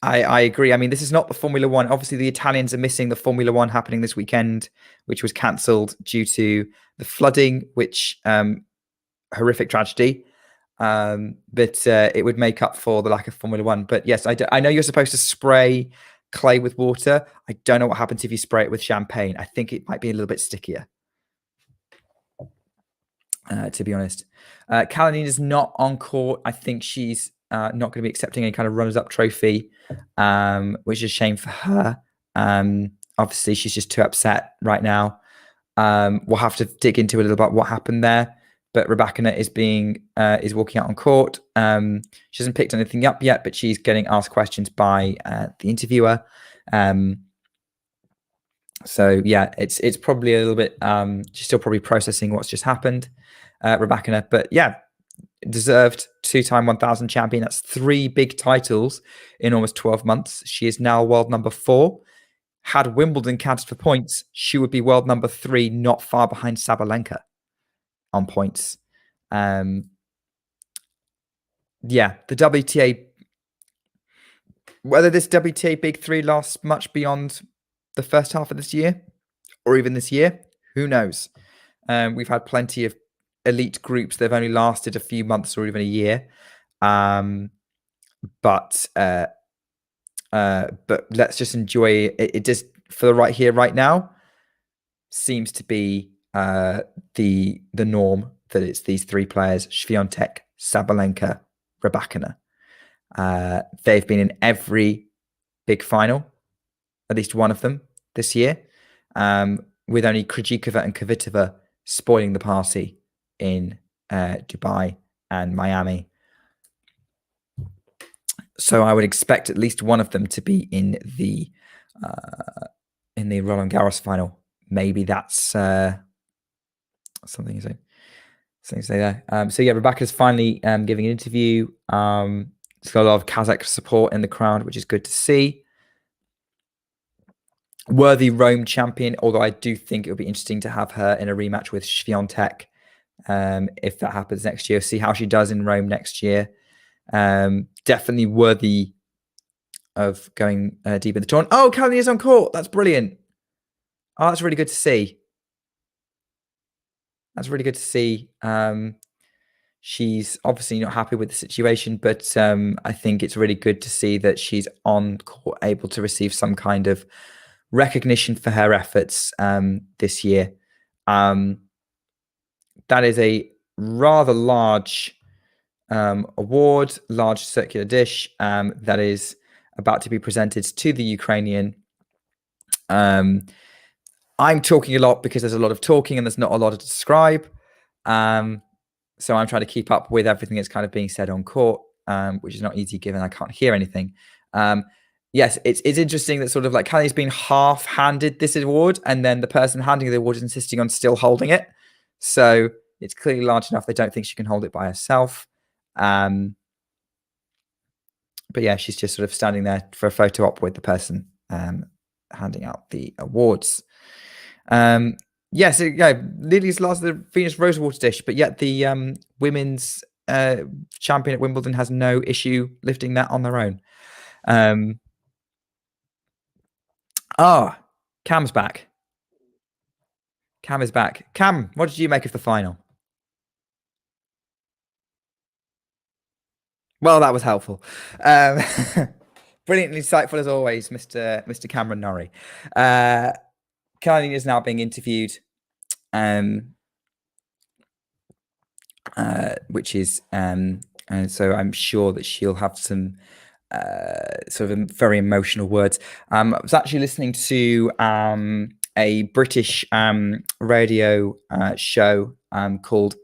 I agree. I mean, this is not the Formula One. Obviously, the Italians are missing the Formula One happening this weekend, which was cancelled due to the flooding, which horrific tragedy. But it would make up for the lack of Formula One. But yes, I know you're supposed to spray clay with water. I don't know what happens if you spray it with champagne. I think it might be a little bit stickier, to be honest. Kalinina is not on court. I think she's not going to be accepting any kind of runners-up trophy, which is a shame for her. Obviously, she's just too upset right now. We'll have to dig into a little about what happened there. But Rybakina is walking out on court. She hasn't picked anything up yet, but she's getting asked questions by the interviewer. So yeah, it's probably a little bit. She's still probably processing what's just happened, Rybakina. But yeah, deserved 2-time 1000 champion. That's 3 big titles in almost 12 months. She is now world number 4. Had Wimbledon counted for points, she would be world number 3, not far behind Sabalenka on points. Yeah, the WTA, whether this WTA Big 3 lasts much beyond the first half of this year or even this year, who knows? We've had plenty of elite groups that have only lasted a few months or even a year. But let's just enjoy it. It just, for the right here, right now, seems to be the norm, that it's these 3 players: Swiatek, Sabalenka, Rybakina. They've been in every big final, at least one of them this year, with only Krejcikova and Kvitova spoiling the party in Dubai and Miami. So I would expect at least one of them to be in the Roland Garros final. Maybe that's something to say there. So yeah, Rybakina's finally giving an interview. It's got a lot of Kazakh support in the crowd, which is good to see. Worthy Rome champion, although I do think it would be interesting to have her in a rematch with Swiatek if that happens next year. See how she does in Rome next year. Definitely worthy of going deep in the tournament. Oh, Kalinina's on court. That's brilliant. Oh, that's really good to see. That's really good to see. She's obviously not happy with the situation, but I think it's really good to see that she's on court, able to receive some kind of recognition for her efforts this year. That is a rather large award, large circular dish that is about to be presented to the Ukrainian. I'm talking a lot because there's a lot of talking and there's not a lot to describe. So I'm trying to keep up with everything that's kind of being said on court, which is not easy given I can't hear anything. Yes, it's interesting that sort of like Kalinina's been half-handed this award, and then the person handing the award is insisting on still holding it. So it's clearly large enough they don't think she can hold it by herself. But yeah, she's just sort of standing there for a photo op with the person handing out the awards. Yes, Lily's lost the Venus Rosewater dish, but yet the women's champion at Wimbledon has no issue lifting that on their own. Cam's back. Cam is back. Cam, what did you make of the final? Well, that was helpful. Brilliantly insightful as always, Mr. Cameron Norrie. Kalinina is now being interviewed. which is and so I'm sure that she'll have some sort of very emotional words. I was actually listening to a British radio show called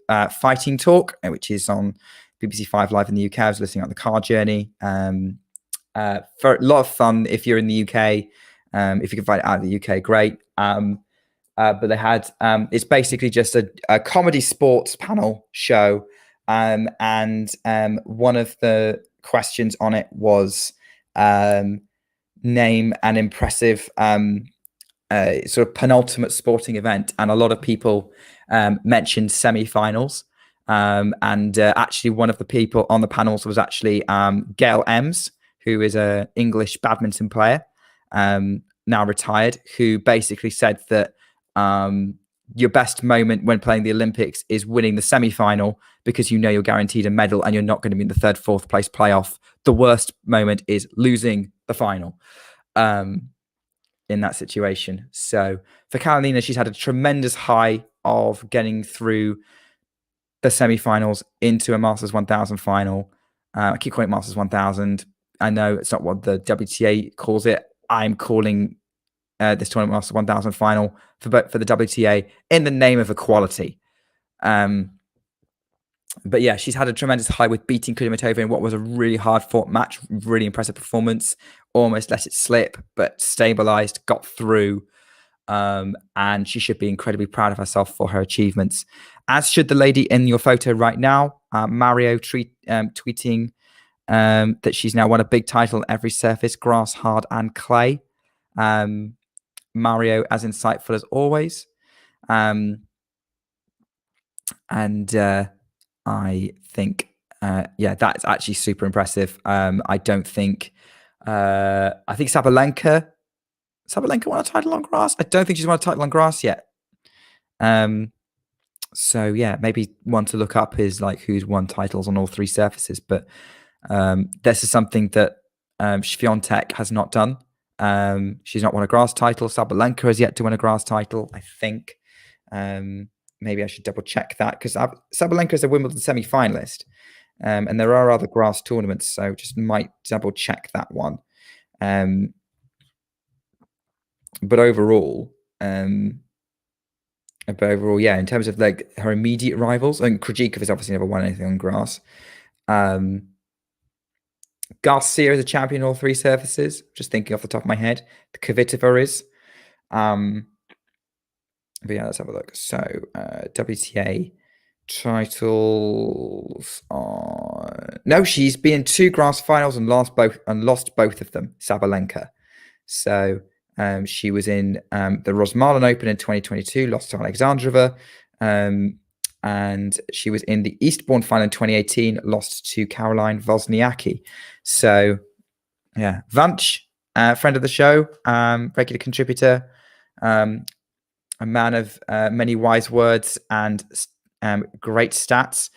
Fighting Talk, which is on BBC Five Live in the UK. I was listening on the car journey. For a lot of fun if you're in the UK. If you can find it out in the UK, great. But they had it's basically just a comedy sports panel show, and one of the questions on it was name an impressive sort of penultimate sporting event, and a lot of people mentioned semi-finals. And actually, one of the people on the panels was actually Gail Ems, who is an English badminton player, now retired, who basically said that your best moment when playing the Olympics is winning the semi-final, because you know you're guaranteed a medal and you're not going to be in the third, fourth place playoff. The worst moment is losing the final in that situation. So for Kalinina, she's had a tremendous high of getting through the semi-finals into a Masters 1000 final. I keep calling it Masters 1000. I know it's not what the WTA calls it. I'm calling this tournament Masters 1000 final for the WTA in the name of equality. But yeah, she's had a tremendous high with beating Kudermetova in what was a really hard-fought match. Really impressive performance. Almost let it slip, but stabilized, got through. And she should be incredibly proud of herself for her achievements, as should the lady in your photo right now. Mario tweeting that she's now won a big title on every surface, grass, hard, and clay. Mario, as insightful as always. And I think, yeah, that's actually super impressive. I don't think, I think Sabalenka won a title on grass. I don't think she's won a title on grass yet. So yeah, maybe one to look up is like who's won titles on all three surfaces. But this is something that Świątek has not done. She's not won a grass title. Sabalenka has yet to win a grass title, I think. Maybe I should double check that, because Sabalenka is a Wimbledon semi-finalist, and there are other grass tournaments, so just might double check that one. But overall, yeah, in terms of like her immediate rivals, and Krejcikov has obviously never won anything on grass. Garcia is a champion on all three surfaces. Just thinking off the top of my head, the Kvitova is. But yeah, let's have a look. So WTA titles on. No, she's been in 2 grass finals and lost both of them. Sabalenka. So she was in the Rosmalen Open in 2022, lost to Alexandrova, and she was in the Eastbourne final in 2018, lost to Caroline Wozniacki. So yeah, Vanch, friend of the show, regular contributor. A man of many wise words and great stats.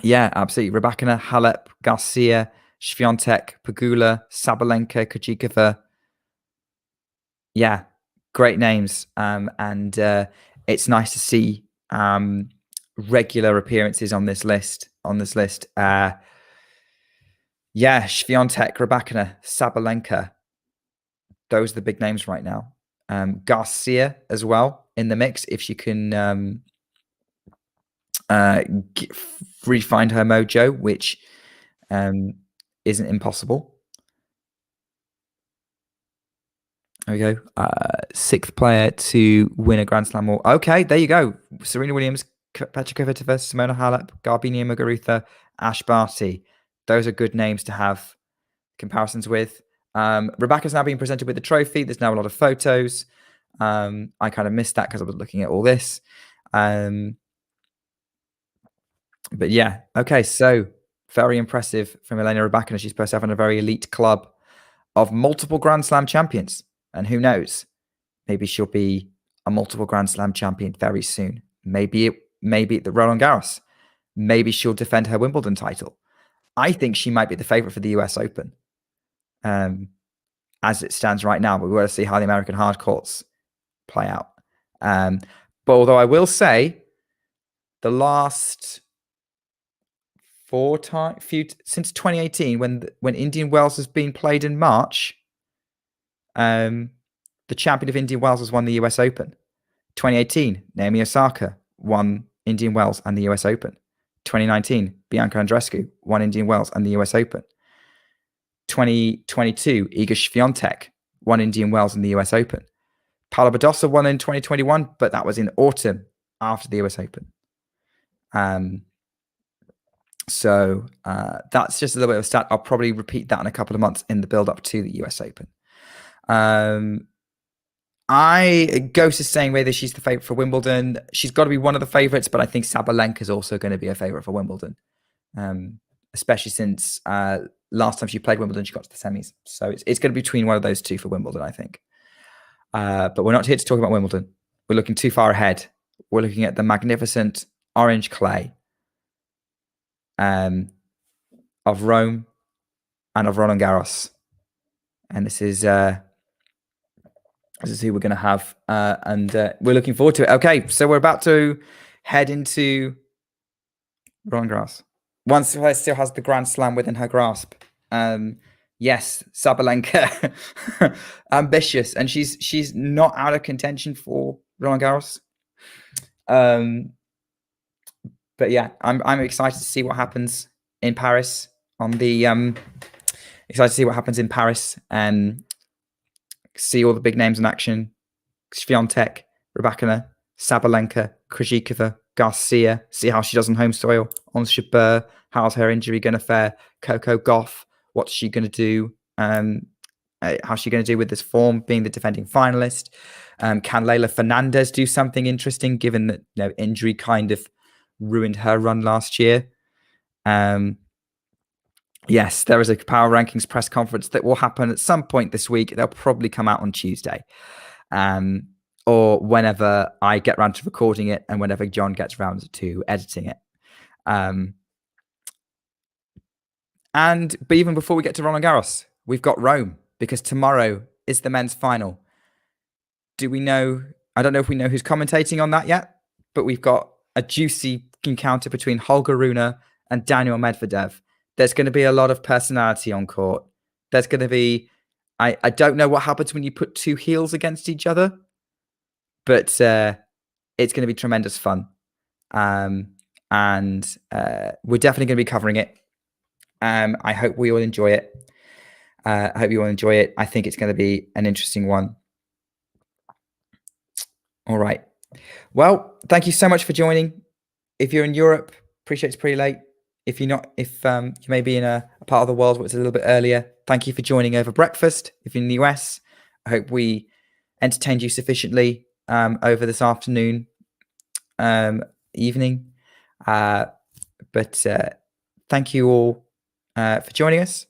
Yeah, absolutely. Rybakina, Halep, Garcia, Świątek, Pegula, Sabalenka, Krejcikova. Yeah, great names. And it's nice to see regular appearances on this list. Yeah, Świątek, Rybakina, Sabalenka. Those are the big names right now. Garcia as well in the mix, if she can re-find her mojo, which isn't impossible. There we go. 6th player to win a Grand Slam. Okay, there you go. Serena Williams, Petra Kvitova, Simona Halep, Garbiñe Muguruza, Ash Barty. Those are good names to have comparisons with. Rebecca's now being presented with the trophy. There's now a lot of photos. I kind of missed that because I was looking at all this. But yeah, okay. So very impressive from Elena Rybakina. She's supposed to have in a very elite club of multiple Grand Slam champions. And who knows? Maybe she'll be a multiple Grand Slam champion very soon. Maybe at the Roland Garros. Maybe she'll defend her Wimbledon title. I think she might be the favorite for the US Open. As it stands right now, but we want to see how the American hard courts play out. But although I will say, the last since 2018, when Indian Wells has been played in March, the champion of Indian Wells has won the US Open. 2018, Naomi Osaka won Indian Wells and the US Open. 2019, Bianca Andreescu won Indian Wells and the US Open. 2022, Iga Swiatek won Indian Wells and the US Open. Paula Badosa won in 2021, but that was in autumn after the US Open. So that's just a little bit of a stat. I'll probably repeat that in a couple of months in the build-up to the US Open. Ghost is saying whether she's the favourite for Wimbledon. She's got to be one of the favourites, but I think Sabalenka is also going to be a favourite for Wimbledon, especially since last time she played Wimbledon, she got to the semis. So it's going to be between one of those two for Wimbledon, I think. But we're not here to talk about Wimbledon. We're looking too far ahead. We're looking at the magnificent orange clay of Rome and of Roland Garros. And this is who we're going to have. And we're looking forward to it. Okay, so we're about to head into Roland Garros. One still has the Grand Slam within her grasp. Yes, Sabalenka, ambitious, and she's not out of contention for Roland Garros. But yeah, I'm excited to see what happens in Paris on the excited to see what happens in Paris and see all the big names in action. Swiatek, Rybakina, Sabalenka, Krejcikova, Garcia. See how she does on home soil. On Jabeur, how's her injury going to fare? Coco Gauff, what's she going to do? How's she going to do with this form, being the defending finalist? Can Leylah Fernandez do something interesting, given that injury kind of ruined her run last year? Yes, there is a Power Rankings press conference that will happen at some point this week. They'll probably come out on Tuesday, or whenever I get around to recording it and whenever John gets around to editing it. But even before we get to Roland Garros, we've got Rome, because tomorrow is the men's final. Do we know? I don't know if we know who's commentating on that yet, but we've got a juicy encounter between Holger Rune and Daniel Medvedev. There's going to be a lot of personality on court. There's going to be, I don't know what happens when you put two heels against each other, but it's going to be tremendous fun. And we're definitely going to be covering it. I hope we all enjoy it. I hope you all enjoy it. I think it's going to be an interesting one. All right. Well, thank you so much for joining. If you're in Europe, appreciate it's pretty late. If you're not, if you may be in a part of the world where it's a little bit earlier, thank you for joining over breakfast. If you're in the US, I hope we entertained you sufficiently over this afternoon, evening. But thank you all for joining us.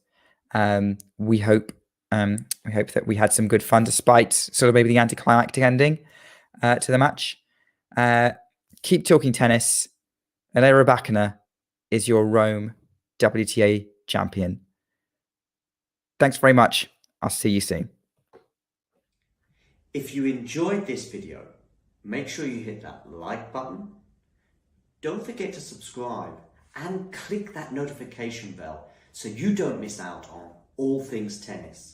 We hope that we had some good fun, despite sort of maybe the anticlimactic ending to the match. Keep talking tennis. Elena Rybakina is your Rome WTA champion. Thanks very much. I'll see you soon. If you enjoyed this video, make sure you hit that like button. Don't forget to subscribe and click that notification bell so you don't miss out on all things tennis.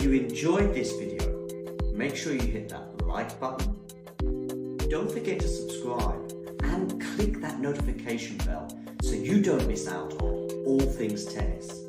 If you enjoyed this video, make sure you hit that like button. Don't forget to subscribe and click that notification bell so you don't miss out on all things tennis.